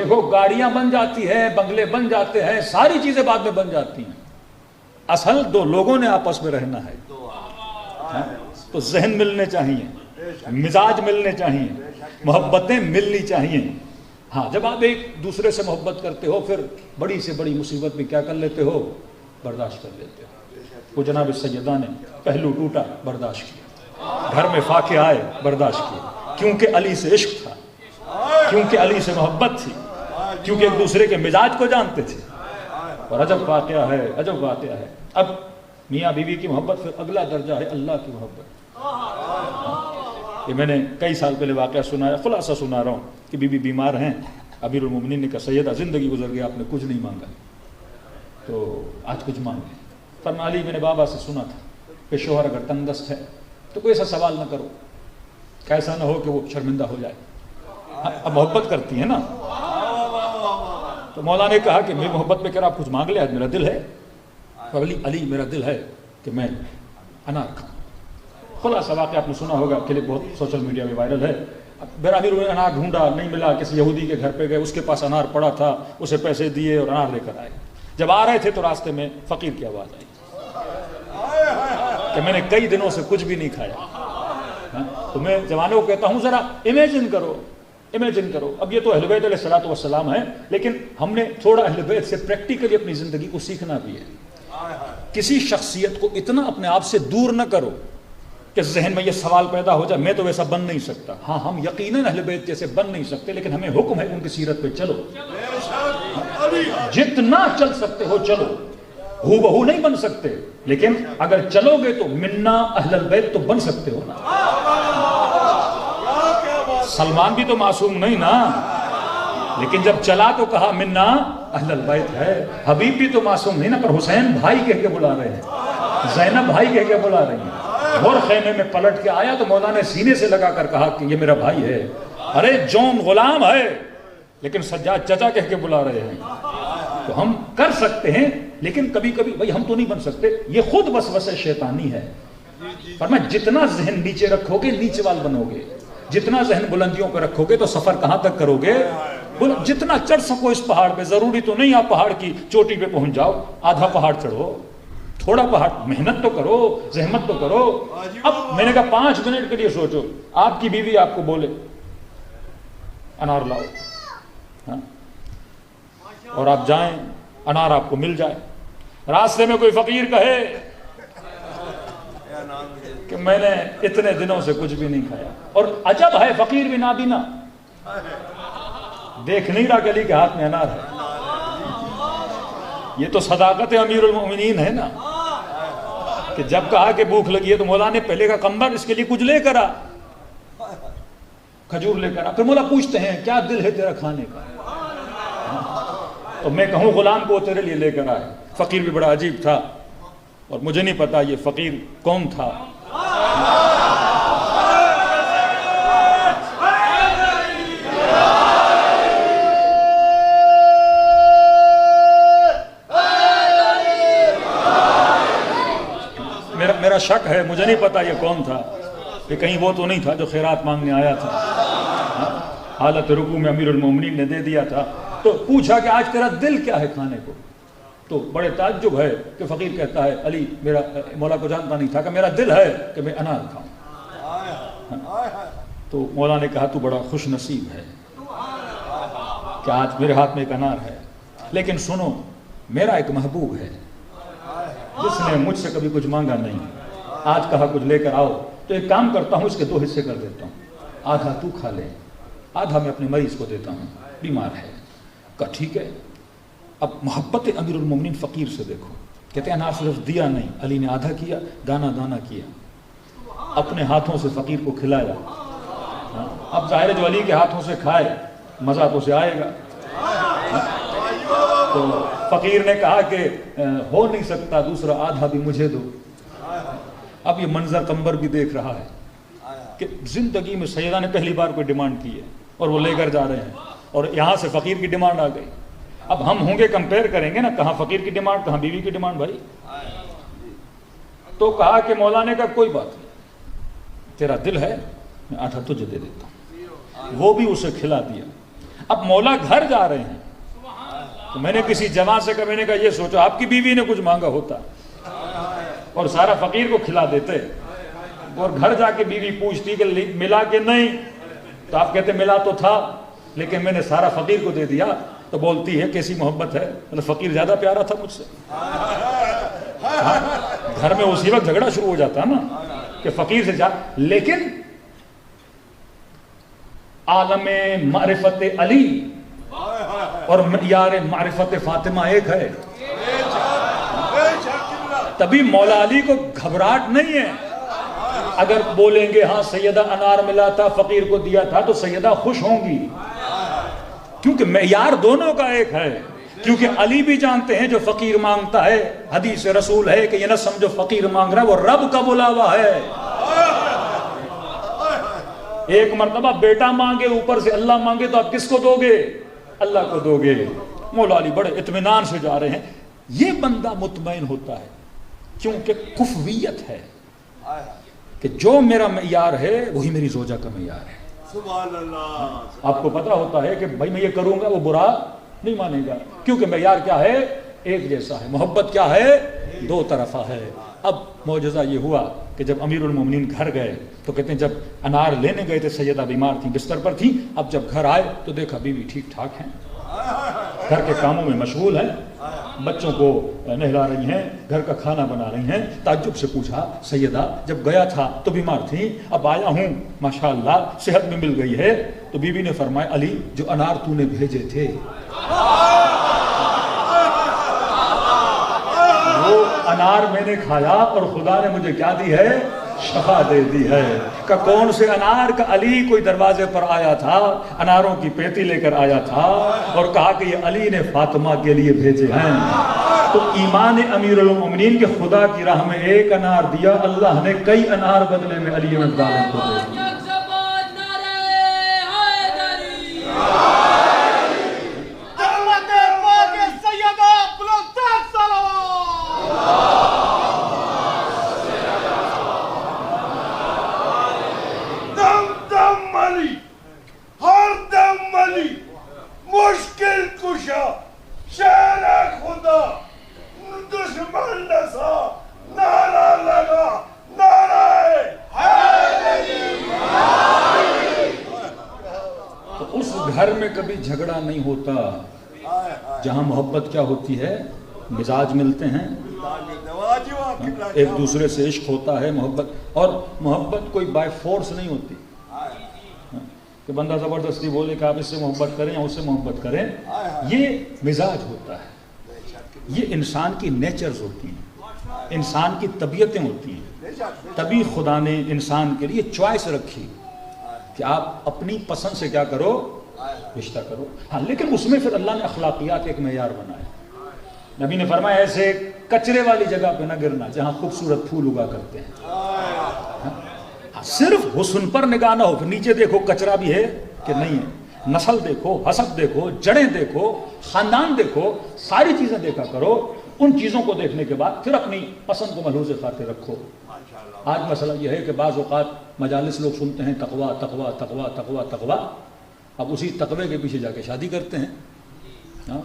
دیکھو گاڑیاں بن جاتی ہیں، بنگلے بن جاتے ہیں، ساری چیزیں بعد میں بن جاتی ہیں، اصل دو لوگوں نے آپس میں رہنا ہے۔ تو ذہن ملنے چاہیے، مزاج ملنے چاہیے، محبتیں ملنی چاہیے۔ ہاں جب آپ ایک دوسرے سے محبت کرتے ہو پھر بڑی سے بڑی مصیبت بھی کیا کر لیتے ہو، برداشت کر لیتے ہو۔ وہ جناب سیدہ نے پہلو ٹوٹا برداشت کیا، گھر میں فاقے آئے برداشت کیا، کیونکہ علی سے عشق تھا، کیونکہ علی سے محبت تھی، کیونکہ ایک دوسرے کے مزاج کو جانتے تھے۔ اور عجب واقعہ ہے، عجب واقعہ ہے۔ اب میاں بیوی کی محبت پھر اگلا درجہ ہے اللہ کی محبت۔ یہ میں نے کئی سال پہلے واقعہ سنا ہے، خلاصہ سنا رہا ہوں کہ بی بی بیمار ہیں، امیر المومنین نے کہا سیدہ زندگی گزر گئی، آپ نے کچھ نہیں مانگا تو آج کچھ مانگے۔ فرمایا علی میں نے بابا سے سنا تھا کہ شوہر اگر تنگ دست ہے تو کوئی ایسا سوال نہ کرو کہ ایسا نہ ہو کہ وہ شرمندہ ہو جائے۔ اب محبت کرتی ہے نا، تو مولا نے کہا کہ میری محبت میں کہہ رہا آپ کچھ مانگ لے، آج میرا دل ہے۔ علی میرا دل ہے کہ میں انار کھاؤں۔ خلاصہ واقعہ آپ نے سنا ہوگا، کلپ بہت سوشل میڈیا میں وائرل ہے۔ میرا امیر نے انار ڈھونڈا نہیں ملا، کسی یہودی کے گھر پہ گئے، اس کے پاس انار پڑا تھا، اسے پیسے دیے اور انار لے کر آئے۔ جب آ رہے تھے تو راستے میں فقیر کی آواز آئی کہ میں نے کئی دنوں سے کچھ بھی نہیں کھایا۔ تو میں جوانوں کو کہتا ہوں ذرا امیجن کرو، امیجن کرو۔ اب یہ تو اہل بیت علیہ الصلوۃ والسلام ہے، لیکن ہم نے تھوڑا اہل بیت سے پریکٹیکلی اپنی زندگی کو سیکھنا بھی ہے۔ کسی شخصیت کو اتنا اپنے آپ سے دور نہ کرو کہ ذہن میں یہ سوال پیدا ہو جائے میں تو ویسا بن نہیں سکتا۔ ہاں ہم یقیناً اہل بیت جیسے بن نہیں سکتے، لیکن ہمیں حکم ہے ان کی سیرت پہ چلو، جتنا چل سکتے ہو چلو۔ ہو بہو نہیں بن سکتے، لیکن اگر چلو گے تو منا اہل البیت تو بن سکتے ہو نا۔ سلمان بھی تو معصوم نہیں نا، لیکن جب چلا تو کہا منا اہل البیت ہے۔ حبیب بھی تو معصوم نہیں نا، پر حسین بھائی کہہ کے بلا رہے ہیں، زینب بھائی کہہ کے بلا رہی ہیں۔ اور خیمے میں پلٹ کے آیا تو مولا نے سینے سے لگا کر کہا کہ یہ میرا بھائی ہے۔ ارے جون غلام ہے لیکن سجاد چچا کہہ کے بلا رہے ہیں۔ تو ہم کر سکتے ہیں، لیکن کبھی کبھی بھائی ہم تو نہیں بن سکتے، یہ خود وسوسہ شیطانی ہے۔ فرمایا جتنا ذہن نیچے رکھو گے نیچے وال بنو گے، جتنا ذہن بلندیوں پہ رکھو گے تو سفر کہاں تک کرو گے؟ جتنا چڑھ سکو اس پہاڑ پہ، ضروری تو نہیں آپ پہاڑ کی چوٹی پہ پہنچ جاؤ، آدھا پہاڑ چڑھو، تھوڑا پہاڑ، محنت تو کرو، زحمت تو کرو۔ اب میں نے کہا 5 منٹ کے لیے سوچو، آپ کی بیوی آپ کو بولے انار لاؤ، ہاں، اور آپ جائیں، انار آپ کو مل جائے، راستے میں کوئی فقیر کہے کہ میں نے اتنے دنوں سے کچھ بھی نہیں کھایا، اور عجب ہے فقیر بھی نابینا دیکھ نہیں رہا کہ علی کے ہاتھ میں انار ہے۔ یہ تو صداقت امیر المومنین ہے نا، کہ جب کہا کہ بھوک لگی ہے تو مولا نے پہلے کا کمبر اس کے لیے کچھ لے کر آ، کھجور لے کر آ۔ پھر مولا پوچھتے ہیں کیا دل ہے تیرا کھانے کا، تو میں کہوں غلام کو تیرے لیے لے کر آئے۔ فقیر بھی بڑا عجیب تھا، اور مجھے نہیں پتا یہ فقیر کون تھا۔ میرا شک ہے، مجھے نہیں پتا یہ کون تھا، کہ کہیں وہ تو نہیں تھا جو خیرات مانگنے آیا تھا۔ حالت رکوع میں امیر المومنین نے دے دیا تھا، تو پوچھا کہ آج تیرا دل کیا ہے کھانے کو؟ تو بڑے تعجب ہے کہ فقیر کہتا ہے علی میرا، مولا کو جانتا نہیں تھا، کہ میرا دل ہے کہ میں انار کھاؤں۔ تو مولا نے کہا تو بڑا خوش نصیب ہے کہ آج میرے ہاتھ میں ایک انار ہے، لیکن سنو میرا ایک محبوب ہے جس نے مجھ سے کبھی کچھ مانگا نہیں، آج کہا کچھ لے کر آؤ، تو ایک کام کرتا ہوں اس کے 2 حصے کر دیتا ہوں، آدھا تو کھا لے، آدھا میں اپنے مریض کو دیتا ہوں، بیمار ہے۔ کہا ٹھیک ہے۔ اب محبت امیر المومنین فقیر سے دیکھو، کہتے ہیں انار صرف دیا نہیں، علی نے آدھا کیا، دانا دانا کیا، اپنے ہاتھوں سے فقیر کو کھلایا۔ اب ظاہر جو علی کے ہاتھوں سے کھائے مزہ تو سے آئے گا۔ تو فقیر نے کہا کہ ہو نہیں سکتا، دوسرا آدھا بھی مجھے دو۔ اب یہ منظر کمبر بھی دیکھ رہا ہے کہ زندگی میں سیدہ نے پہلی بار کوئی ڈیمانڈ کی ہے اور وہ لے کر جا رہے ہیں، اور یہاں سے فقیر کی ڈیمانڈ آ گئی۔ اب ہم ہوں گے کمپیئر کریں گے نا، کہاں فقیر کی ڈیمانڈ کہاں بیوی کی ڈیمانڈ بھائی۔ تو کہا کہ مولا نے کہا کوئی بات نہیں، تیرا دل ہے میں آدھا تجھے دے دیتا ہوں۔ وہ بھی اسے کھلا دیا۔ اب مولا گھر جا رہے ہیں تو میں نے کسی جوان سے کہا، میں نے کہا یہ سوچو آپ کی بیوی نے کچھ مانگا ہوتا اور سارا فقیر کو کھلا دیتے، اور گھر جا کے بیوی پوچھتی کہ ملا کہ نہیں، تو آپ کہتے ملا تو تھا لیکن میں نے سارا فقیر کو دے دیا، تو بولتی ہے کیسی محبت ہے، مطلب فقیر زیادہ پیارا تھا مجھ سے۔ گھر میں اسی وقت جھگڑا شروع ہو جاتا ہے نا کہ فقیر سے لیکن عالم معرفت علی اور معیار معرفت فاطمہ ایک ہے، تبھی مولا علی کو گھبراہٹ نہیں ہے۔ اگر بولیں گے ہاں سیدہ انار ملا تھا فقیر کو دیا تھا تو سیدہ خوش ہوں گی، کیونکہ معیار دونوں کا ایک ہے، کیونکہ علی بھی جانتے ہیں جو فقیر مانگتا ہے، حدیث رسول ہے کہ یہ نہ سمجھو فقیر مانگ رہا ہے، وہ رب کا بلاوا ہے۔ ایک مرتبہ بیٹا مانگے اوپر سے اللہ مانگے تو آپ کس کو دو گے؟ اللہ کو دو گے۔ مولا علی بڑے اطمینان سے جا رہے ہیں، یہ بندہ مطمئن ہوتا ہے کیونکہ کفویت ہے کہ جو میرا معیار ہے وہی میری زوجہ کا معیار ہے۔ سبحان اللہ۔ آپ کو پتا ہوتا ہے کہ بھائی میں یہ کروں گا وہ برا نہیں مانے گا، کیونکہ معیار کیا ہے؟ ایک جیسا ہے۔ محبت کیا ہے؟ دو طرفہ ہے۔ اب معجزہ یہ ہوا کہ جب امیر المومنین گھر گئے تو کہتے ہیں جب انار لینے گئے تھے سیدہ بیمار تھیں، بستر پر تھیں، اب جب گھر آئے تو دیکھا بیوی ٹھیک ٹھاک ہیں، گھر کے کاموں میں مشغول ہیں، بچوں کو نہلا رہی ہیں، گھر کا کھانا بنا رہی ہیں۔ تعجب سے پوچھا سیدہ جب گیا تھا تو بیمار تھیں، اب آیا ہوں ماشاءاللہ صحت میں مل گئی ہے، تو بیوی نے فرمایا علی جو انار تو نے بھیجے تھے وہ انار میں نے کھایا اور خدا نے مجھے کیا دی ہے؟ شفا دے دی ہے۔ کہ کون سے انار؟ کا علی کوئی دروازے پر آیا تھا، اناروں کی پیتی لے کر آیا تھا اور کہا کہ یہ علی نے فاطمہ کے لیے بھیجے ہیں۔ تو ایمان امیر المومنین کے خدا کی راہ میں ایک انار دیا، اللہ نے کئی انار بدلے میں علی بن طالب کو دے دیا۔ مشکل کشا شہر خدا دشمن نسا نعرہ لگا نعرہ تو اس گھر میں کبھی جھگڑا نہیں ہوتا جہاں محبت کیا ہوتی ہے؟ مزاج ملتے ہیں، ایک دوسرے سے عشق ہوتا ہے، محبت، اور محبت کوئی بائی فورس نہیں ہوتی کہ بندہ زبردستی بولے کہ آپ اس سے محبت کریں یا اس سے محبت کریں، یہ مزاج ہوتا ہے، یہ انسان کی نیچرز ہوتی ہیں، انسان کی طبیعتیں ہوتی ہیں۔ تبھی خدا نے انسان کے لیے چوائس رکھی کہ آپ اپنی پسند سے کیا کرو؟ رشتہ کرو۔ ہاں لیکن اس میں پھر اللہ نے اخلاقیات ایک معیار بنایا۔ نبی نے فرمایا ایسے کچرے والی جگہ پہ نہ گرنا جہاں خوبصورت پھول اگا کرتے ہیں۔ صرف حسن پر نگاہ نہ ہو، پھر نیچے دیکھو کچرا بھی ہے کہ نہیں ہے، نسل دیکھو، حسب دیکھو، جڑیں دیکھو، خاندان دیکھو، ساری چیزیں دیکھا کرو۔ ان چیزوں کو دیکھنے کے بعد پھر اپنی پسند کو ملحوظ خاطر رکھو۔ آج مسئلہ یہ ہے کہ بعض اوقات مجالس لوگ سنتے ہیں تقویٰ تقویٰ تقویٰ تقویٰ تقویٰ، اب اسی تقوی کے پیچھے جا کے شادی کرتے ہیں،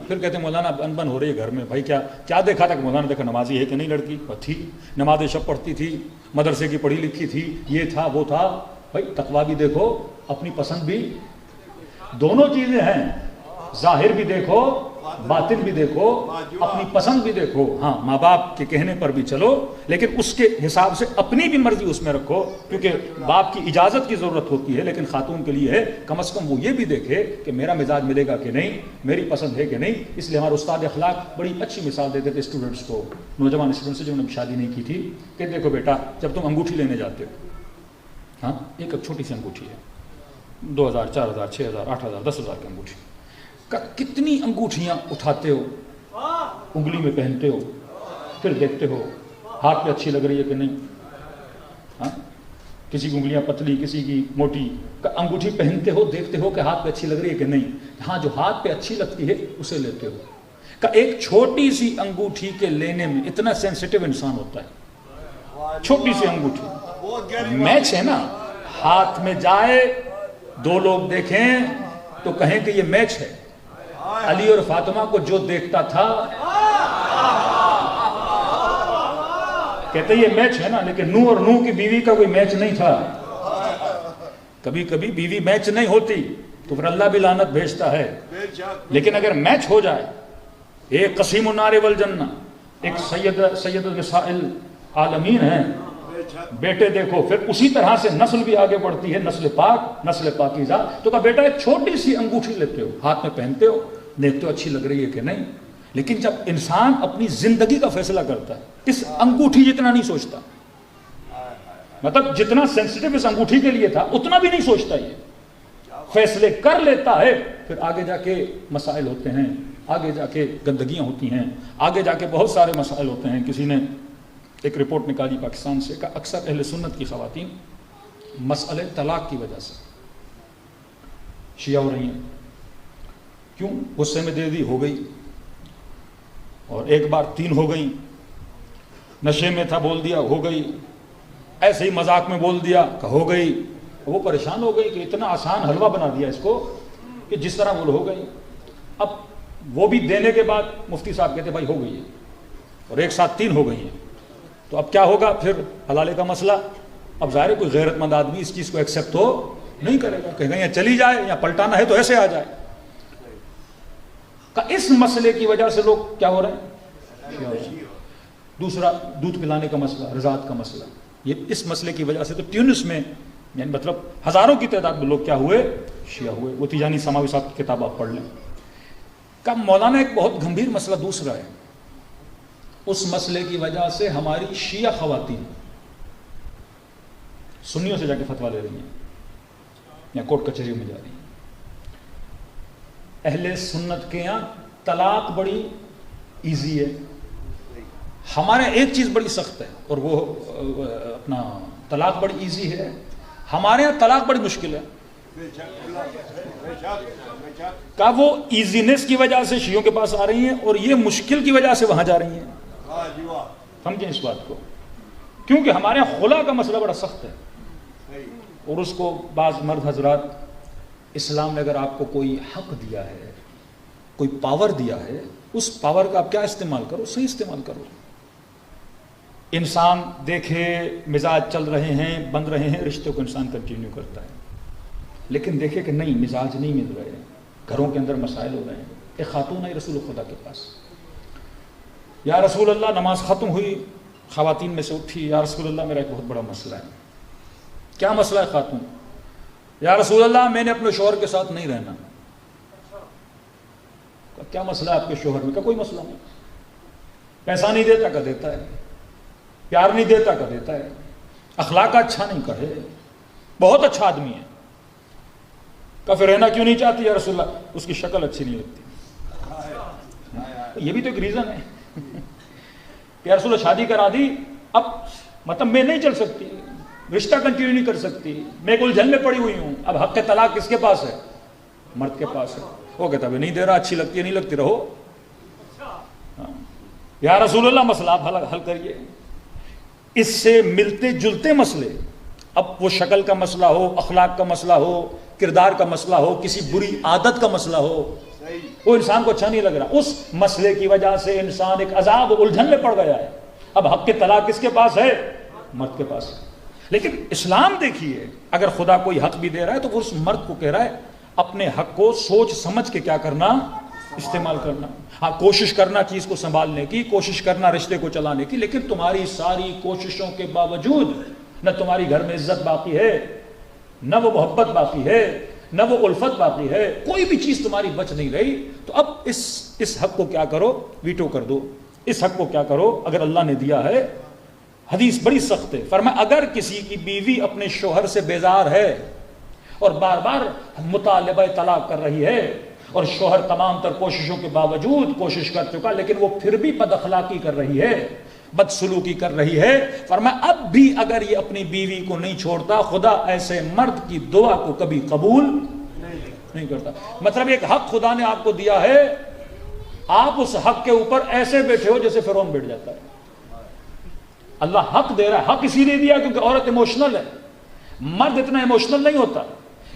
پھر کہتے ہیں مولانا انبن ہو رہی ہے گھر میں۔ بھائی کیا دیکھا تھا کہ مولانا دیکھا نمازی ہے کہ نہیں لڑکی؟ تھی، نماز شب پڑھتی تھی، مدرسے کی پڑھی لکھی تھی، یہ تھا وہ تھا۔ بھائی تقویٰ بھی دیکھو، اپنی پسند بھی، دونوں چیزیں ہیں، ظاہر بھی دیکھو باطن بھی دیکھو، اپنی پسند بھی دیکھو۔ ہاں ماں باپ کے کہنے پر بھی چلو لیکن اس کے حساب سے اپنی بھی مرضی اس میں رکھو، کیونکہ باپ کی اجازت کی ضرورت ہوتی ہے لیکن خاتون کے لیے ہے کم از کم وہ یہ بھی دیکھے کہ میرا مزاج ملے گا کہ نہیں، میری پسند ہے کہ نہیں۔ اس لیے ہمارے استاد اخلاق بڑی اچھی مثال دیتے تھے اسٹوڈنٹس کو، نوجوان اسٹوڈنٹس سے جنہوں نے شادی نہیں کی تھی، کہ دیکھو بیٹا جب تم انگوٹھی لینے جاتے ہو، ہاں ایک چھوٹی سی انگوٹھی ہے، 2000 4000 6000 8000 10000 کی انگوٹھی، کتنی انگوٹھیاں اٹھاتے ہو، انگلی میں پہنتے ہو، پھر دیکھتے ہو ہاتھ پہ اچھی لگ رہی ہے کہ نہیں، ہاں کسی کی انگلیاں پتلی کسی کی موٹی، انگوٹھی پہنتے ہو دیکھتے ہو کہ ہاتھ پہ اچھی لگ رہی ہے کہ نہیں، ہاں جو ہاتھ پہ اچھی لگتی ہے اسے لیتے ہو۔ کہ ایک چھوٹی سی انگوٹھی کے لینے میں اتنا سینسٹیو انسان ہوتا ہے، چھوٹی سی انگوٹھی میچ ہے نا، ہاتھ میں جائے، دو لوگ دیکھیں تو کہیں کہ یہ میچ ہے. علی اور فاطمہ کو جو دیکھتا تھا کہتے یہ میچ ہے نا، لیکن نوح اور نوح کی بیوی کا کوئی میچ نہیں تھا. کبھی کبھی بیوی میچ نہیں ہوتی تو پھر اللہ بھی لعنت بھیجتا ہے. لیکن اگر میچ ہو جائے، ایک قسیم النار والجنہ، ایک سید النساء العالمین ہیں، بیٹے دیکھو، پھر اسی طرح سے نسل بھی آگے بڑھتی ہے، نسل پاک، نسل پاکیزہ. تو کہا بیٹا ایک چھوٹی سی انگوٹھی لیتے ہو، ہاتھ میں پہنتے ہو، دیکھتے ہو اچھی لگ رہی ہے کہ نہیں. لیکن جب انسان اپنی زندگی کا فیصلہ کرتا ہے، اس انگوٹھی جتنا نہیں سوچتا، مطلب جتنا سینسٹیو اس انگوٹھی کے لیے اتنا بھی نہیں سوچتا. یہ فیصلے کر لیتا ہے، پھر آگے جا کے مسائل ہوتے ہیں، آگے جا کے گندگیاں ہوتی ہیں، آگے جا کے بہت سارے مسائل ہوتے ہیں. کسی نے ایک رپورٹ نکالی پاکستان سے کہ اکثر اہل سنت کی خواتین مسئلے طلاق کی وجہ سے شیعہ ہو رہی ہیں. کیوں؟ غصے میں دے دی، ہو گئی، اور ایک بار 3 ہو گئی، نشے میں تھا بول دیا، ہو گئی، ایسے ہی مذاق میں بول دیا کہ ہو گئی. وہ پریشان ہو گئی کہ اتنا آسان حلوہ بنا دیا اس کو کہ جس طرح وہ ہو گئی. اب وہ بھی دینے کے بعد مفتی صاحب کہتے بھائی ہو گئی ہے، اور ایک ساتھ 3 ہو گئی ہیں. تو اب کیا ہوگا پھر؟ حلالے کا مسئلہ. اب ظاہر ہے کوئی غیرت مند آدمی اس چیز کو ایکسیپٹ تو نہیں کرے گا، کہیں گے یا چلی جائے یا پلٹانا ہے تو ایسے آ جائے. اس مسئلے کی وجہ سے لوگ کیا ہو رہے ہیں؟ دوسرا دودھ پلانے کا مسئلہ، رضاعت کا مسئلہ، یہ اس مسئلے کی وجہ سے تو ٹیونس میں یعنی مطلب ہزاروں کی تعداد میں لوگ کیا ہوئے؟ شیعہ ہوئے. وہ تیجانی سماوی صاحب کی کتاب آپ پڑھ لیں. کہ مولانا ایک بہت گمبھیر مسئلہ دوسرا ہے، اس مسئلے کی وجہ سے ہماری شیعہ خواتین سنیوں سے جا کے فتویٰ لے رہی ہیں یا کورٹ کچہری میں جا رہی ہیں. اہل سنت کے یہاں طلاق بڑی ایزی ہے، ہمارے ایک چیز بڑی سخت ہے، اور وہ اپنا طلاق بڑی ایزی ہے، ہمارے یہاں طلاق بڑی مشکل ہے. کہ وہ ایزینس کی وجہ سے شیعوں کے پاس آ رہی ہیں اور یہ مشکل کی وجہ سے وہاں جا رہی ہیں. سمجھیں اس بات کو، کیونکہ ہمارے یہاں خلا کا مسئلہ بڑا سخت ہے، اور اس کو بعض مرد حضرات، اسلام نے اگر آپ کو کوئی حق دیا ہے، کوئی پاور دیا ہے، اس پاور کا آپ کیا استعمال کرو؟ صحیح استعمال کرو. انسان دیکھے مزاج چل رہے ہیں، بن رہے ہیں، رشتے کو انسان کنٹینیو کرتا ہے. لیکن دیکھے کہ نہیں، مزاج نہیں مل رہے، گھروں کے اندر مسائل ہو رہے ہیں. ایک خاتون آئی رسول خدا کے پاس، یا رسول اللہ نماز ختم ہوئی، خواتین میں سے اٹھی، یا رسول اللہ میرا ایک بہت بڑا مسئلہ ہے. کیا مسئلہ ہے خاتون؟ یا رسول اللہ میں نے اپنے شوہر کے ساتھ نہیں رہنا. کیا مسئلہ ہے آپ کے شوہر میں؟ کا کوئی مسئلہ نہیں، پیسہ نہیں دیتا کا دیتا ہے، پیار نہیں دیتا کا دیتا ہے، اخلاق اچھا نہیں کا ہے، بہت اچھا آدمی ہے. کا پھر رہنا کیوں نہیں چاہتی یا رسول اللہ؟ اس کی شکل اچھی نہیں لگتی. یہ بھی تو ایک ریزن ہے کہ یا رسول اللہ شادی کرا دی، اب مطلب میں نہیں چل سکتی، رشتہ کنٹینیو نہیں کر سکتی، میں ایک الجھن میں پڑی ہوئی ہوں. اب حق طلاق کس کے پاس ہے؟ مرد کے پاس ہے. وہ کہتا ہے نہیں دے رہا، اچھی لگتی ہے، نہیں لگتی رہو. یا رسول اللہ مسئلہ آپ حل کریے. اس سے ملتے جلتے مسئلے، اب وہ شکل کا مسئلہ ہو، اخلاق کا مسئلہ ہو، کردار کا مسئلہ ہو، کسی بری عادت کا مسئلہ ہو، وہ انسان کو اچھا نہیں لگ رہا، اس مسئلے کی وجہ سے انسان ایک عذاب و الجھن میں پڑ گیا ہے. اب حق کے طلاق کس کے پاس ہے؟ مرد کے پاس ہے. لیکن اسلام دیکھیے، اگر خدا کوئی حق بھی دے رہا ہے تو وہ اس مرد کو کہہ رہا ہے اپنے حق کو سوچ سمجھ کے کیا کرنا؟ استعمال کرنا. ہاں کوشش کرنا چیز کو سنبھالنے کی، کوشش کرنا رشتے کو چلانے کی، لیکن تمہاری ساری کوششوں کے باوجود نہ تمہاری گھر میں عزت باقی ہے، نہ وہ محبت باقی ہے، نہ وہ الفت باقی ہے، کوئی بھی چیز تمہاری بچ نہیں رہی. تو اب اس حق کو کیا کرو؟ ویٹو کر دو. اس حق کو کیا کرو؟ اگر اللہ نے دیا ہے، حدیث بڑی سخت ہے، فرمایا اگر کسی کی بیوی اپنے شوہر سے بیزار ہے اور بار بار مطالبہ طلاق کر رہی ہے، اور شوہر تمام تر کوششوں کے باوجود کوشش کر چکا لیکن وہ پھر بھی بد اخلاقی کر رہی ہے، بدسلوکی کر رہی ہے، فرمایا اب بھی اگر یہ اپنی بیوی کو نہیں چھوڑتا، خدا ایسے مرد کی دعا کو کبھی قبول نہیں کرتا. مطلب ایک حق خدا نے آپ کو دیا ہے، آپ اس حق کے اوپر ایسے بیٹھے ہو جیسے فرعون بیٹھ جاتا ہے. اللہ حق دے رہا ہے، حق اسی لیے دیا کیونکہ عورت ایموشنل ہے، مرد اتنا ایموشنل نہیں ہوتا.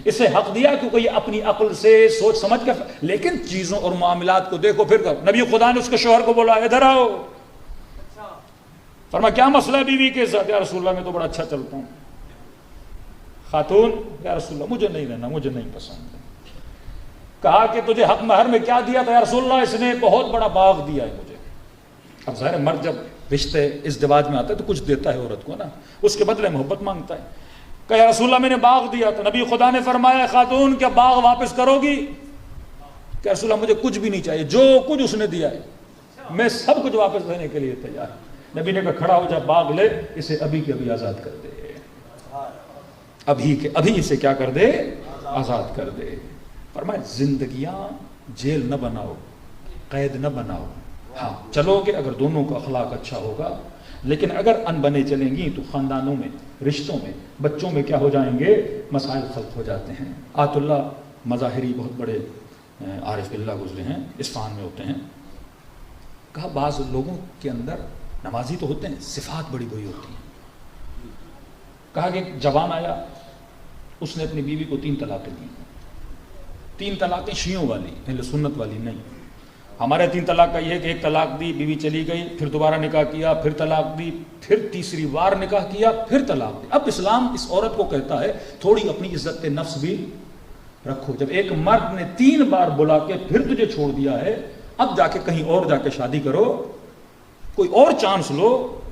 اسے حق دیا کیونکہ یہ اپنی عقل سے سوچ سمجھ کر، لیکن چیزوں اور معاملات کو دیکھو پھر کر۔ نبی خدا نے اس کے شوہر کو بولا ادھر آؤ، فرمایا کیا مسئلہ ہے بیوی کے ساتھ؟ یا رسول اللہ میں تو بڑا اچھا چلتا ہوں۔ خاتون، یا رسول اللہ مجھے نہیں رہنا، مجھے نہیں پسند۔ کہا کہ تجھے حق مہر میں کیا دیا تھا؟ یا رسول اللہ اس نے بہت بڑا باغ دیا ہے مجھے۔ اب ظاہر مرد جب رشتے ازدواج میں آتا ہے تو کچھ دیتا ہے عورت کو نا، اس کے بدلے محبت مانگتا ہے۔ کہ یا رسول اللہ میں نے باغ دیا تھا۔ نبی خدا نے فرمایا خاتون کیا باغ واپس کرو گی؟ کہ رسول اللہ مجھے کچھ بھی نہیں چاہیے، جو کچھ اس نے دیا ہے میں سب کچھ واپس دینے کے لیے تیار ہوں۔ نبی نے کہا کھڑا ہو جا، باغ لے، اسے ابھی کے ابھی آزاد کر دے، ابھی کے ابھی اسے کیا کر دے؟ آزاد کر دے۔ فرمایا زندگیاں جیل نہ بناؤ، قید نہ بناؤ۔ ہاں چلو گے اگر دونوں کا اخلاق اچھا ہوگا، لیکن اگر ان بنے چلیں گی تو خاندانوں میں، رشتوں میں، بچوں میں کیا ہو جائیں گے؟ مسائل خلق ہو جاتے ہیں۔ آیت اللہ مظاہری بہت بڑے عارف باللہ گزرے ہیں، اصفہان میں ہوتے ہیں۔ کہا بعض لوگوں کے اندر نمازی تو ہوتے ہیں، صفات بڑی بری ہوتی ہیں۔ کہا کہ ایک جوان آیا، اس نے اپنی بیوی کو 3 طلاقیں دی۔ 3 طلاقیں شیعوں والی، اہل سنت والی نہیں۔ ہمارے 3 طلاق کا یہ ہے کہ ایک طلاق دی، بیوی چلی گئی، پھر دوبارہ نکاح کیا، پھر طلاق دی، پھر تیسری بار نکاح کیا، پھر طلاق دی۔ اب اسلام اس عورت کو کہتا ہے تھوڑی اپنی عزت نفس بھی رکھو۔ جب ایک مرد نے 3 بار بلا کے پھر تجھے چھوڑ دیا ہے، اب جا کے کہیں اور جا کے شادی کرو، کوئی اور چانس لو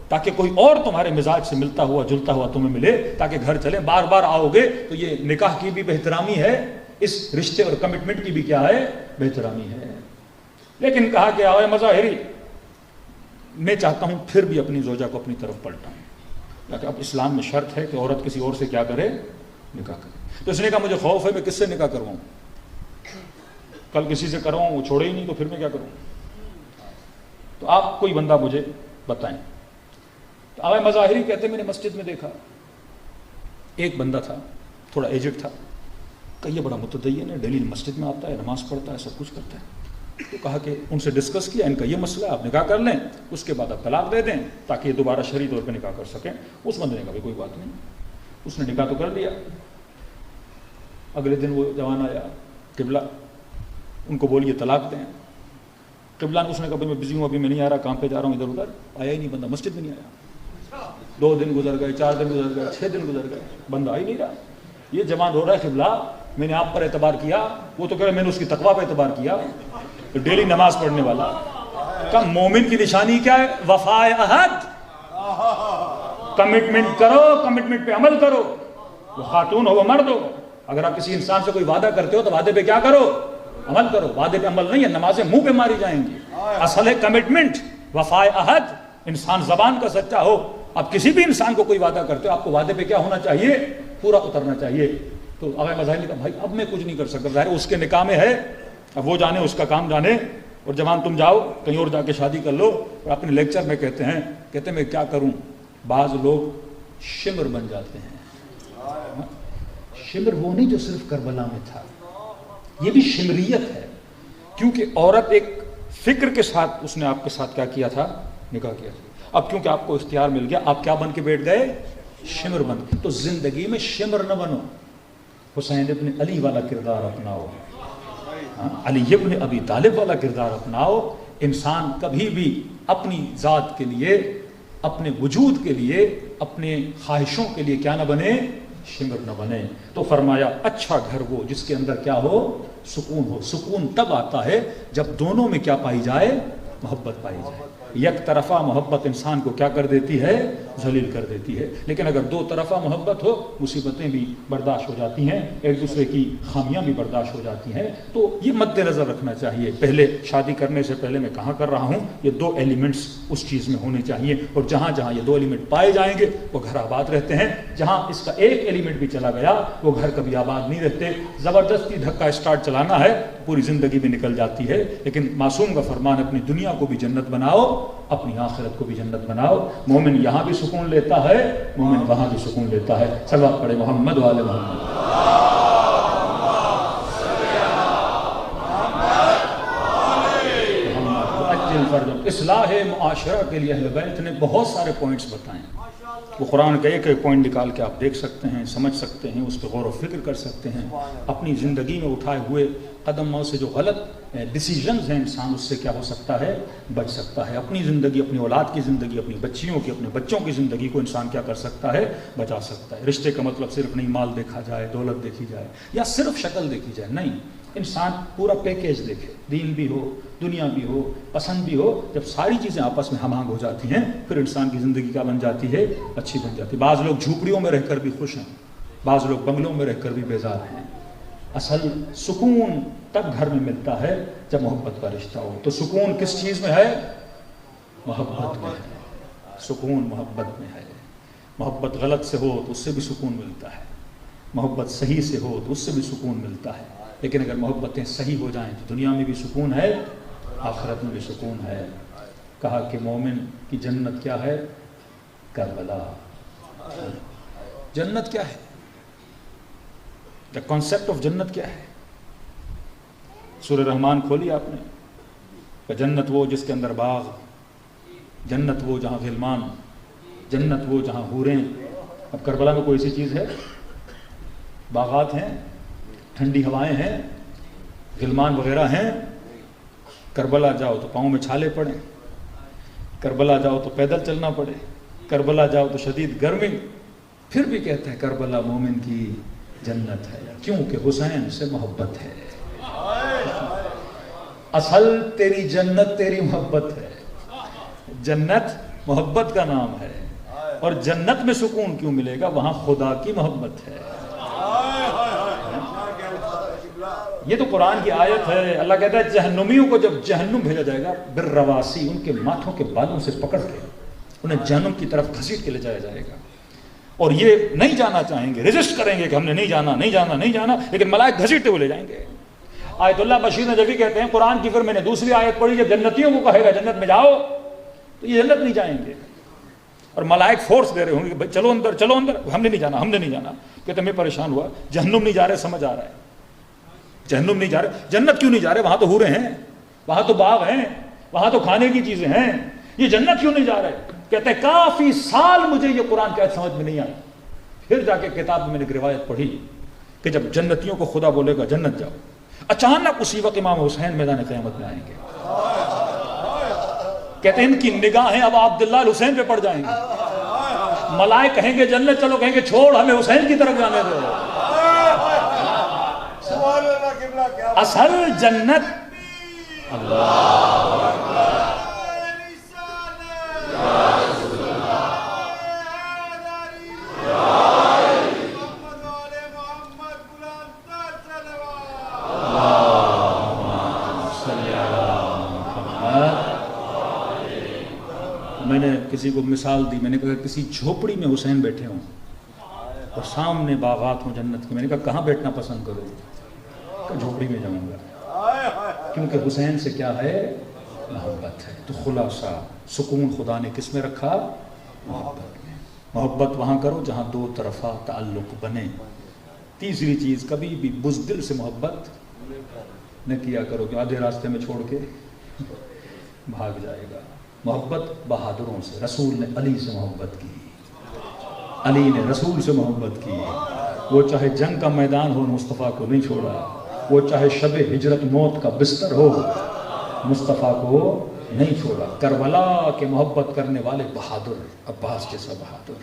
تاکہ کوئی اور تمہارے مزاج سے ملتا ہوا جلتا ہوا تمہیں ملے، تاکہ گھر چلیں۔ بار بار آؤ گے تو یہ نکاح کی بھی بہترامی ہے، اس رشتے اور کمٹمنٹ کی بھی کیا ہے؟ بہترامی ہے۔ لیکن کہا کہ آوے مظاہری، میں چاہتا ہوں پھر بھی اپنی زوجہ کو اپنی طرف پلٹاؤں، لیکن اب اسلام میں شرط ہے کہ عورت کسی اور سے کیا کرے؟ نکاح کرے۔ تو اس نے کہا مجھے خوف ہے میں کس سے نکاح کرواؤں، کل کسی سے کرواؤں وہ چھوڑے ہی نہیں تو پھر میں کیا کروں؟ تو آپ کوئی بندہ مجھے بتائیں۔ تو آوے مظاہری کہتے میں نے مسجد میں دیکھا ایک بندہ تھا، تھوڑا ایجڈ تھا، کہ یہ بڑا متدین ہے، ڈیلی مسجد میں آتا ہے، نماز پڑھتا ہے، سب کچھ کرتا ہے۔ تو کہا کہ ان سے ڈسکس کیا، ان کا یہ مسئلہ ہے، آپ نکاح کر لیں، اس کے بعد آپ طلاق دے دیں تاکہ یہ دوبارہ شرعی طور پہ نکاح کر سکیں۔ اس بندے نے کہا کوئی بات نہیں، اس نے نکاح تو کر لیا۔ اگلے دن وہ جوان آیا، قبلہ ان کو بولیے طلاق دیں۔ قبلہ نے اس نے کہا میں بزی ہوں، ابھی میں نہیں آ رہا، کام پہ جا رہا ہوں، ادھر ادھر۔ آیا ہی نہیں بندہ، مسجد میں نہیں آیا۔ 2 دن گزر گئے، 4 دن گزر گئے، 6 دن گزر گئے، بندہ آ ہی نہیں رہا۔ یہ جوان رو رہا ہے قبلہ میں نے آپ پر اعتبار کیا، وہ تو کہہ رہے میں نے اس کی تقویٰ پہ اعتبار کیا، ڈیلی نماز پڑھنے والا۔ کہ مومن کی نشانی کیا ہے؟ وفائے عہد، کمٹمنٹ کرو، کمٹمنٹ پہ عمل کرو، وہ خاتون ہو وہ مرد ہو۔ اگر آپ کسی انسان سے کوئی وعدہ کرتے ہو تو وعدے پہ کیا کرو؟ عمل کرو۔ وعدے پہ عمل نہیں ہے، نمازیں منہ پہ ماری جائیں گی۔ اصل ہے کمٹمنٹ، وفائے عہد، انسان زبان کا سچا ہو۔ آپ کسی بھی انسان کو کوئی وعدہ کرتے ہو، آپ کو وعدے پہ کیا ہونا چاہیے؟ پورا اترنا چاہیے۔ تو آغا مظاہر نے کہا بھائی اب میں کچھ نہیں کر سکتا، ظاہر اس کے نکاح میں ہے، اب وہ جانے، اس کا کام جانے، اور جوان تم جاؤ کہیں اور جا کے شادی کر لو۔ اور اپنے لیکچر میں کہتے ہیں میں کیا کروں، بعض لوگ شمر بن جاتے ہیں۔ شمر وہ نہیں جو صرف کربلا میں تھا، یہ بھی شمریت ہے، کیونکہ عورت ایک فکر کے ساتھ اس نے آپ کے ساتھ کیا کیا تھا؟ نکاح کیا تھا۔ اب کیونکہ آپ کو اختیار مل گیا، آپ کیا بن کے بیٹھ گئے؟ شمر بن کے۔ تو زندگی میں شمر نہ بنو، حسین ابن علی والا کردار اپناؤ، علی ابن ابی طالب والا کردار اپناؤ۔ انسان کبھی بھی اپنی ذات کے لیے، اپنے وجود کے لیے، اپنے خواہشوں کے لیے کیا نہ بنے؟ شمر نہ بنے۔ تو فرمایا اچھا گھر وہ جس کے اندر کیا ہو؟ سکون ہو۔ سکون تب آتا ہے جب دونوں میں کیا پائی جائے؟ محبت پائی جائے۔ یک طرفہ محبت انسان کو کیا کر دیتی ہے؟ ذلیل کر دیتی ہے۔ لیکن اگر 2 طرفہ محبت ہو، مصیبتیں بھی برداشت ہو جاتی ہیں، ایک دوسرے کی خامیاں بھی برداشت ہو جاتی ہیں۔ تو یہ مد نظر رکھنا چاہیے، پہلے شادی کرنے سے پہلے میں کہاں کر رہا ہوں، یہ 2 ایلیمنٹس اس چیز میں ہونے چاہیے، اور جہاں جہاں یہ 2 ایلیمنٹ پائے جائیں گے وہ گھر آباد رہتے ہیں۔ جہاں اس کا ایک ایلیمنٹ بھی چلا گیا وہ گھر کبھی آباد نہیں رہتے۔ زبردستی دھکا اسٹارٹ چلانا ہے، پوری زندگی بھی نکل جاتی ہے۔ لیکن معصوم کا فرمان اپنی دنیا کو بھی جنت بناؤ، اپنی آخرت کو بھی جنت بناؤ۔ مومن یہاں بھی سکون لیتا ہے، مومن وہاں بھی سکون لیتا ہے۔ صلوات پڑھے محمد وآل محمد۔ اصلاح معاشرہ کے لیے اہل بیت نے بہت سارے پوائنٹس بتائے، وہ قرآن کا ایک ایک پوائنٹ نکال کے آپ دیکھ سکتے ہیں، سمجھ سکتے ہیں، اس پہ غور و فکر کر سکتے ہیں، اپنی زندگی میں اٹھائے ہوئے قدموں سے جو غلط ڈیسیجنز ہیں انسان اس سے کیا ہو سکتا ہے، بچ سکتا ہے۔ اپنی زندگی، اپنی اولاد کی زندگی، اپنی بچیوں کی، اپنے بچوں کی زندگی کو انسان کیا کر سکتا ہے، بچا سکتا ہے۔ رشتے کا مطلب صرف نہیں مال دیکھا جائے، دولت دیکھی جائے یا صرف شکل دیکھی جائے، نہیں، انسان پورا پیکیج دیکھے، دین بھی ہو، دنیا بھی ہو، پسند بھی ہو۔ جب ساری چیزیں آپس میں ہم آہنگ ہو جاتی ہیں پھر انسان کی زندگی کیا بن جاتی ہے، اچھی بن جاتی ہے۔ بعض لوگ جھوپڑیوں میں رہ کر بھی خوش ہیں، بعض لوگ بنگلوں میں رہ کر بھی بیزار ہیں۔ اصل سکون تب گھر میں ملتا ہے جب محبت کا رشتہ ہو۔ تو سکون کس چیز میں ہے؟ محبت میں ہے۔ سکون محبت میں ہے۔ محبت غلط سے ہو تو اس سے بھی سکون ملتا ہے، محبت صحیح سے ہو تو اس سے بھی سکون ملتا ہے، لیکن اگر محبتیں صحیح ہو جائیں تو دنیا میں بھی سکون ہے، آخرت میں بھی سکون ہے۔ کہا کہ مومن کی جنت کیا ہے؟ کربلا۔ جنت کیا ہے؟ دا کانسیپٹ آف جنت کیا ہے؟ سورہ رحمان کھولی آپ نے کہ جنت وہ جس کے اندر باغ، جنت وہ جہاں غلمان، جنت وہ جہاں حوریں۔ اب کربلا میں کوئی ایسی چیز ہے؟ باغات ہیں، ٹھنڈی ہوائیں ہیں، غلمان وغیرہ ہیں۔ کربلا جاؤ تو پاؤں میں چھالے پڑیں، کربلا جاؤ تو پیدل چلنا پڑے، کربلا جاؤ تو شدید گرمی، پھر بھی کہتا ہے کربلا مومن کی جنت ہے، کیونکہ حسین سے محبت ہے۔ اصل تیری جنت تیری محبت ہے، جنت محبت کا نام ہے، اور جنت میں سکون کیوں ملے گا؟ وہاں خدا کی محبت ہے۔ یہ تو قرآن کی آیت ہے۔ اللہ کہتا ہے جہنمیوں کو جب جہنم بھیجا جائے گا بالرواسی، ان کے ماتھوں کے بالوں سے پکڑ کے انہیں جہنم کی طرف گھسیٹ کے لے جایا جائے گا، اور یہ نہیں جانا چاہیں گے، ریزسٹ کریں گے کہ ہم نے نہیں جانا نہیں جانا نہیں جانا، لیکن ملائک گھسیٹتے ہوئے لے جائیں گے۔ آیت اللہ بشیر نجوی کہتے ہیں قرآن کی پھر میں نے دوسری آیت پڑھی، جب جنتیوں کو کہے گا جنت میں جاؤ تو یہ جنت نہیں جائیں گے، اور ملائک فورس دے رہے ہوں گے کہ چلو اندر چلو اندر، ہم نے نہیں جانا ہم نے نہیں جانا۔ کہتے میں پریشان ہوا، جہنم نہیں جا رہے، سمجھ آ رہا ہے جہنم نہیں جا رہے، جنت کیوں نہیں جا رہے؟ وہاں تو حوریں ہیں، وہاں تو باغ ہیں، وہاں تو کھانے کی چیزیں ہیں، یہ جنت کیوں نہیں جا رہے؟ کہتے ہیں کافی سال مجھے یہ قرآن کی آیت سمجھ میں نہیں آئی، پھر جا کے کتاب میں نے ایک روایت پڑھی کہ جب جنتیوں کو خدا بولے گا جنت جاؤ، اچانک اسی وقت امام حسین میدان قیامت میں آئیں گے۔ کہتے ہیں ان کی نگاہیں اب عبداللہ الحسین پہ پڑ جائیں گے، ملائک کہیں گے جنت چلو، کہیں گے چھوڑ ہمیں حسین کی طرف جانے دو۔ اصل جنت میں نے کسی کو مثال دی، میں نے کہا کسی جھوپڑی میں حسین بیٹھے ہوں اور سامنے باغات ہوں جنت کے، میں نے کہا کہاں بیٹھنا پسند کرو؟ جھوپڑی میں جاؤں گا، کیونکہ حسین سے کیا ہے؟ محبت ہے۔ تو خلاصہ سکون خدا نے کس میں رکھا؟ محبت میں۔ محبت وہاں کرو جہاں دو طرفہ تعلق بنے۔ تیسری چیز، کبھی بھی بزدل سے محبت نہ کیا کرو کہ آدھے راستے میں چھوڑ کے بھاگ جائے گا۔ محبت بہادروں سے، رسول نے علی سے محبت کی، علی نے رسول سے محبت کی، وہ چاہے جنگ کا میدان ہو مصطفیٰ کو نہیں چھوڑا، وہ چاہے شب ہجرت موت کا بستر ہو مصطفیٰ کو نہیں چھوڑا۔ کربلا کے محبت کرنے والے بہادر، عباس جیسا بہادر،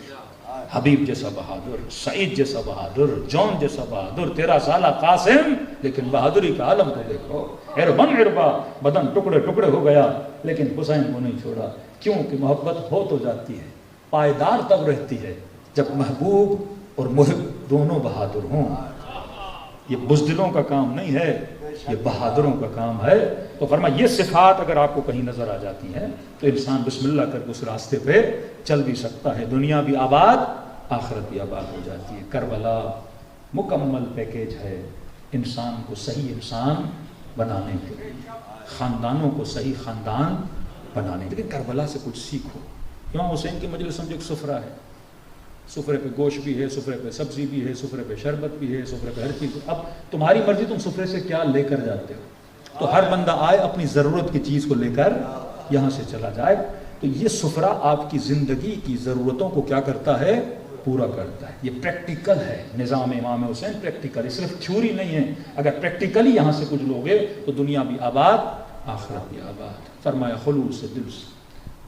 حبیب جیسا بہادر، سعید جیسا بہادر، جون جیسا بہادر، 13 سالہ قاسم، لیکن بہادری کا عالم کو دیکھو، عربن عربا، بدن ٹکڑے ٹکڑے ہو گیا لیکن حسین کو نہیں چھوڑا۔ کیونکہ محبت ہو تو جاتی ہے، پائیدار تب رہتی ہے جب محبوب اور محب دونوں بہادر ہوں۔ یہ بزدلوں کا کام نہیں ہے، یہ بہادروں کا کام ہے۔ تو فرمایا یہ صفات اگر آپ کو کہیں نظر آ جاتی ہیں تو انسان بسم اللہ کر کے اس راستے پہ چل بھی سکتا ہے، دنیا بھی آباد آخرت بھی آباد ہو جاتی ہے۔ کربلا مکمل پیکیج ہے انسان کو صحیح انسان بنانے کے لیے، خاندانوں کو صحیح خاندان بنانے کے لیے۔ کربلا سے کچھ سیکھو۔ امام حسین کی مجلس سمجھو ایک سفرہ ہے، سفرے پہ گوشت بھی ہے، سفرے پہ سبزی بھی ہے، سفرے پہ شربت بھی ہے، سفرے پہ ہر چیز۔ اب تمہاری مرضی تم سفرے سے کیا لے کر جاتے ہو، تو ہر بندہ آئے اپنی ضرورت کی چیز کو لے کر یہاں سے چلا جائے۔ تو یہ سفرہ آپ کی زندگی کی ضرورتوں کو کیا کرتا ہے؟ پورا کرتا ہے. یہ پریکٹیکل ہے. نظام امام حسین پریکٹیکل ہے، صرف تھیوری نہیں ہے. اگر پریکٹیکلی یہاں سے کچھ لوگے تو دنیا بھی آباد، آخرت بھی آباد. فرمایا خلوص دل سے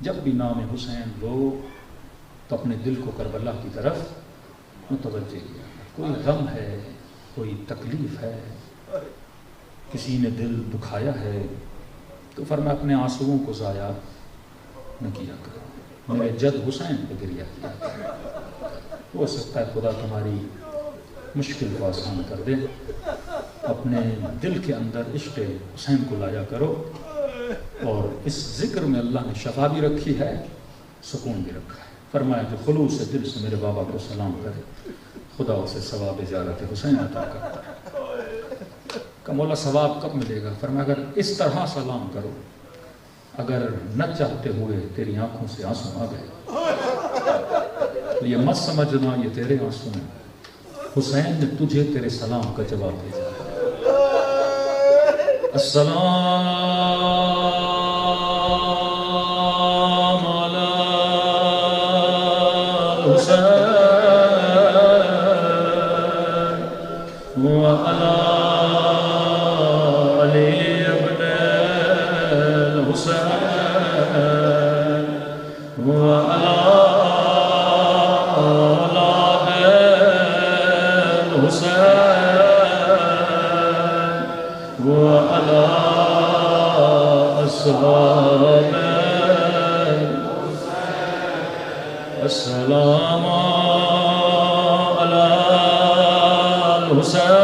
جب بھی نام حسین لو تو اپنے دل کو کربلا کی طرف متوجہ کیا. کوئی غم ہے، کوئی تکلیف ہے، کسی نے دل دکھایا ہے تو فرمایا اپنے آنسوؤں کو ضائع نہ کیا کرو، میرے جد حسین پہ گریہ کیا کرو. ہو سکتا ہے خدا تمہاری مشکل کو آسان کر دے. اپنے دل کے اندر عشق حسین کو لایا کرو، اور اس ذکر میں اللہ نے شفا بھی رکھی ہے، سکون بھی رکھا ہے. فرمایا کہ خلوص سے دل سے میرے بابا کو سلام کرے، خدا اسے ثواب زیارت حسین عطا کرتا ہے. کہ مولا ثواب کب ملے گا؟ فرمایا اگر اس طرح سلام کرو، اگر نہ چاہتے ہوئے تیری آنکھوں سے آنسو آ گئے تو یہ مت سمجھنا یہ تیرے آنسو ہیں، حسین نے تجھے تیرے سلام کا جواب بھیجا. السلام علی الحسین وعلی علی ابن الحسین وعلی السلام علی الحسین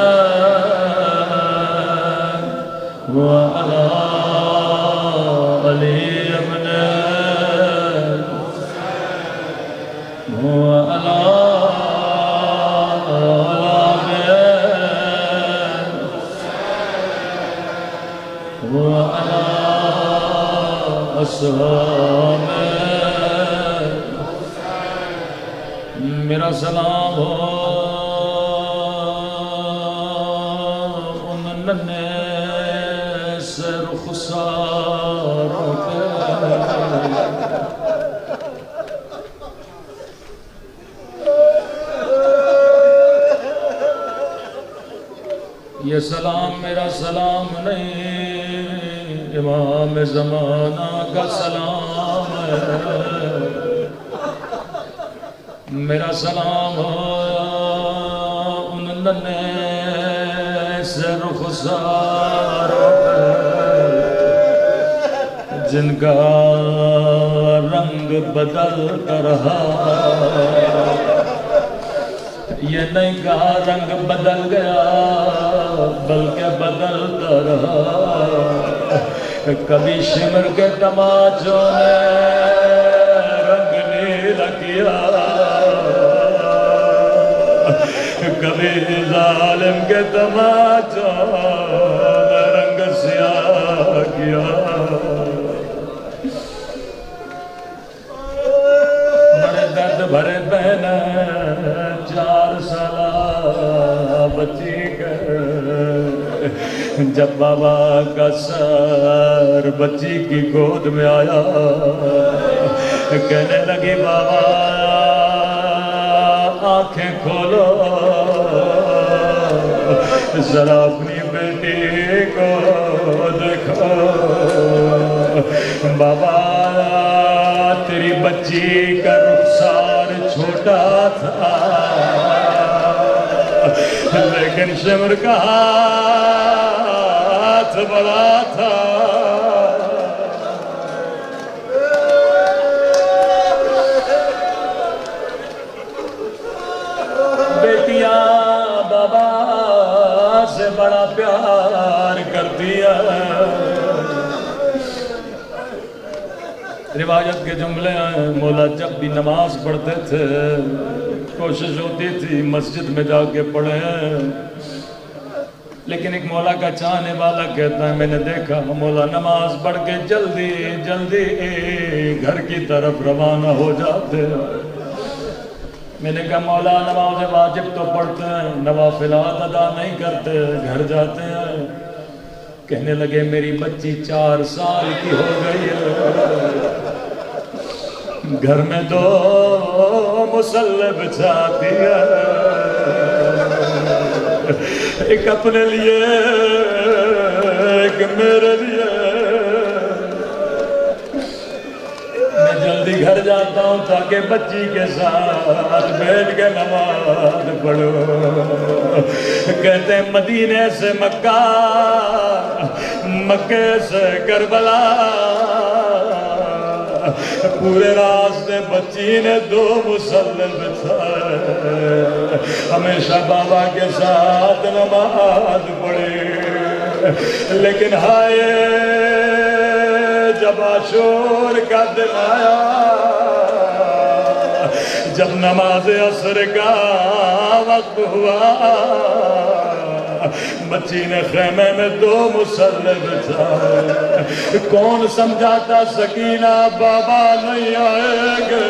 وعلی علی ابن وعلی وعلی اصحاب. میرا سلام ہو ان ننے سے رخساروں کے. یہ سلام میرا سلام نہیں، امام زمانہ کا سلام ہے. میرا سلام ان ننے سے رخساروں پہ جن کا رنگ بدلتا رہا. یہ نہیں کہا رنگ بدل گیا بلکہ بدلتا رہا. کبھی شمر کے تماچوں نے رنگ نیلا کیا، کبھی ظالم کے تماچوں نے رنگ سیاہ کیا. بڑے درد بھرے بہن 4 سالہ بچی کے جب بابا کا سر بچی کی گود میں آیا، کہنے لگی بابا آنکھیں کھولو ذرا اپنی بیٹی کو دیکھو. بابا تیری بچی کا رخسار چھوٹا تھا لیکن شمر کا ہاتھ بڑا تھا. بابا سے بڑا پیار کرتی ہے. روایت کے جملے ہیں، مولا جب بھی نماز پڑھتے تھے کوشش ہوتی تھی مسجد میں جا کے پڑھیں، لیکن ایک مولا کا چاہنے والا کہتا ہے میں نے دیکھا مولا نماز پڑھ کے جلدی جلدی گھر کی طرف روانہ ہو جاتے. میں نے کہا مولا نماز واجب تو پڑھتے ہیں، نوافلات ادا نہیں کرتے، گھر جاتے ہیں. کہنے لگے میری بچی 4 سال کی ہو گئی ہے، گھر میں 2 مسلح بچھاتی ہے، ایک اپنے لیے ایک میرے لیے۔ میں جلدی گھر جاتا ہوں تاکہ بچی کے ساتھ بیٹھ کے نماز پڑھو۔ کہتے ہیں مدینے سے مکہ، مکے سے کربلا، پورے راستے بچی نے 2 مسلح بچھائے، ہمیشہ بابا کے ساتھ نماز پڑھی۔ لیکن ہائے جب عاشور کا دن آیا، جب نماز عصر کا وقت ہوا، بچی نے خیمے میں 2 مسلح بچھائے۔ کون سمجھاتا سکینہ بابا نہیں آئے گے؟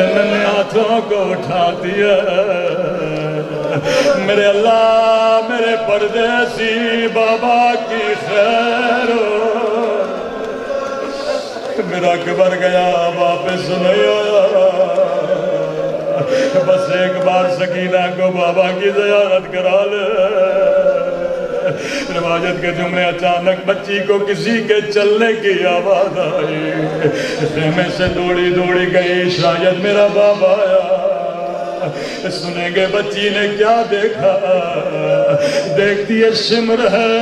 ننے ہاتھوں کو اٹھا دیا، میرے اللہ میرے پردیسی بابا کی خیر ہو۔ میرا قبر گیا واپس نہیں آیا، بس ایک بار سکینہ کو بابا کی زیارت کرا لے۔ روایت کے جملے، اچانک بچی کو کسی کے چلنے کی آواز آئی، خیمے سے دوڑی دوڑی گئی، شاید میرا بابا آیا۔ سنیں گے بچی نے کیا دیکھا؟ دیکھتی ہے شمر ہے،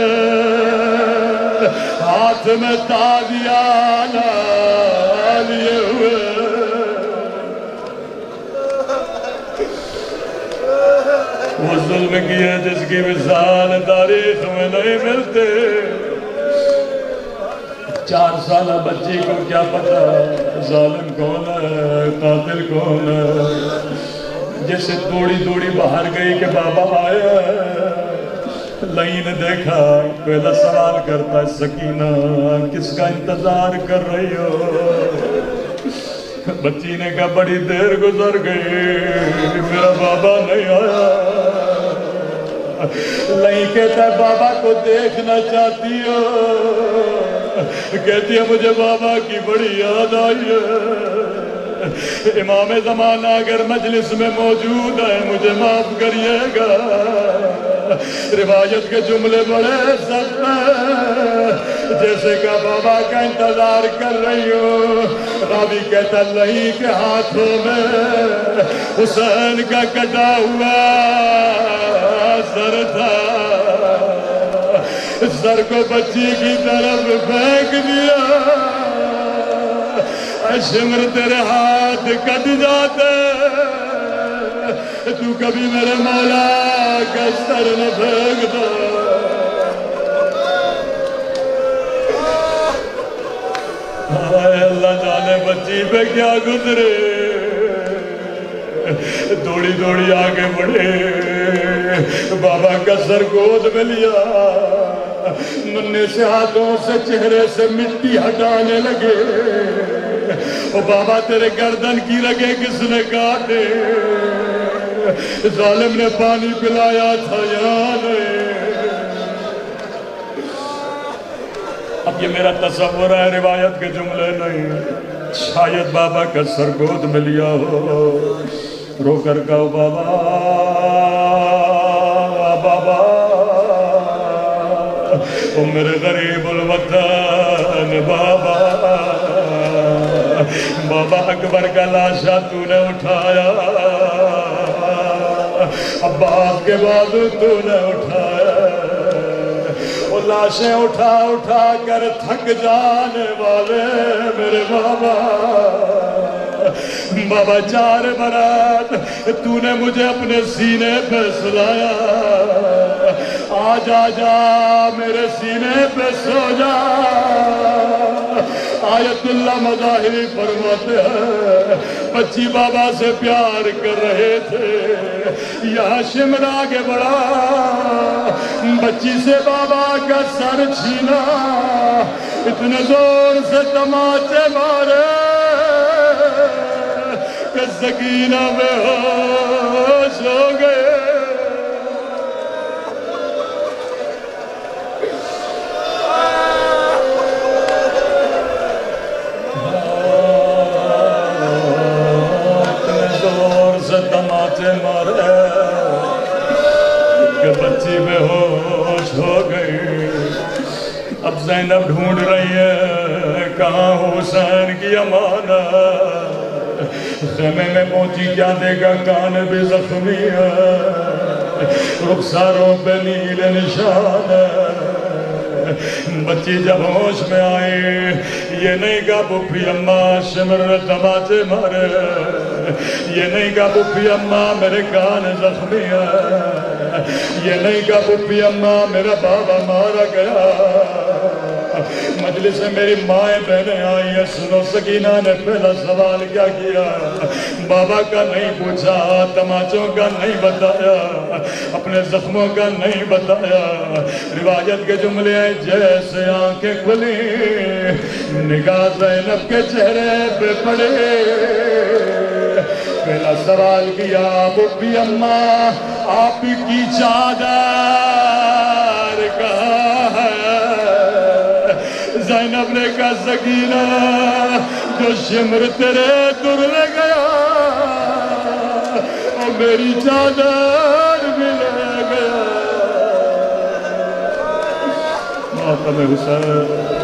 ہاتھ میں تاغیانہ لیے ہوئے، وہ ظلم کیا جس کی مثال تاریخ میں نہیں ملتے۔ 4 سالہ بچی کو کیا پتا ظالم کون ہے، قاتل کون ہے؟ جیسے دوڑی دوڑی باہر گئی کہ بابا آیا ہے، لئی نے دیکھا، پہلا سوال کرتا ہے سکینہ کس کا انتظار کر رہی ہو؟ بچی نے کہا بڑی دیر گزر گئی، میرا بابا نہیں آیا۔ لئی کہتا ہے بابا کو دیکھنا چاہتی ہو؟ کہتی ہے مجھے بابا کی بڑی یاد آئی ہے۔ امام زمانہ اگر مجلس میں موجود ہے مجھے معاف کریے گا، روایت کے جملے بڑے سخت ہیں، جیسے کہ بابا کا انتظار کر رہی ہو۔ راوی کہتا نہیں کہ ہاتھوں میں حسین کا کٹا ہوا سر تھا، سر کو بچی کی طرف پھینک دیا۔ اے شمر تیرے ہاتھ کٹ جاتے، تو کبھی میرے مولا کا سر نہ پھینک دو۔ اللہ جانے بچی پہ کیا گزرے، دوڑی دوڑی آگے بڑھے، بابا کا سر گود میں لیا، ننے سے ہاتھوں سے چہرے سے مٹی ہٹانے لگے۔ او بابا تیرے گردن کی رگیں کس نے کاٹے؟ ظالم نے پانی پلایا تھا یہاں نہیں۔ اب یہ میرا تصور ہے، روایت کے جملے نہیں، شاید بابا کا سر گود میں لیا ہو، رو کر کہو بابا بابا، او میرے غریب الوطن بابا، بابا اکبر کا لاشا تو نے اٹھایا، عباس کے بعد تو نے اٹھایا، وہ لاشیں اٹھا اٹھا کر تھک جانے والے میرے بابا۔ بابا 4 برات تو نے مجھے اپنے سینے پہ سلایا، آج آجا میرے سینے پہ سو جا۔ آیت اللہ مظاہری فرماتے ہیں بچی بابا سے پیار کر رہے تھے، یہاں شمر آگے بڑھا، بچی سے بابا کا سر چھینا، اتنے زور سے تماچے مارے کہ سکینہ بے ہوش ہو گئے۔ ہو گئے۔ تماچے مارے کہ بچی بے ہوش ہو گئی. اب زینب ڈھونڈ رہی ہے کہاں حسین کی امانت. خیمے میں پہنچی کیا دیکھا کان بھی زخمی ہے, رخساروں پہ نیل نشان ہے. بچی جب ہوش میں آئی یہ نہیں کہا پھپھی اماں شمر تماچے مارے, یہ نہیں کہا پھپھی اماں میرے کان زخمی ہے, یہ نہیں کہا پھپھی اماں میرا بابا مارا گیا. مجلس میں میری مائیں بہنیں آئی ہیں, سنو. سکینہ نے پہلا سوال کیا کیا, بابا کا نہیں پوچھا, تماچوں کا نہیں بتایا, اپنے زخموں کا نہیں بتایا. روایت کے جملے ہیں جیسے آنکھیں کھلی نگاہ زینب کے چہرے پہ پڑے. پہلا سوال کیا پھپھی اماں آپ کی چادر کہاں ہے. زینب نے کہا سکینہ جو شمر تیرے در لے گیا اور میری چادر بھی لے گیا. ماتم حسین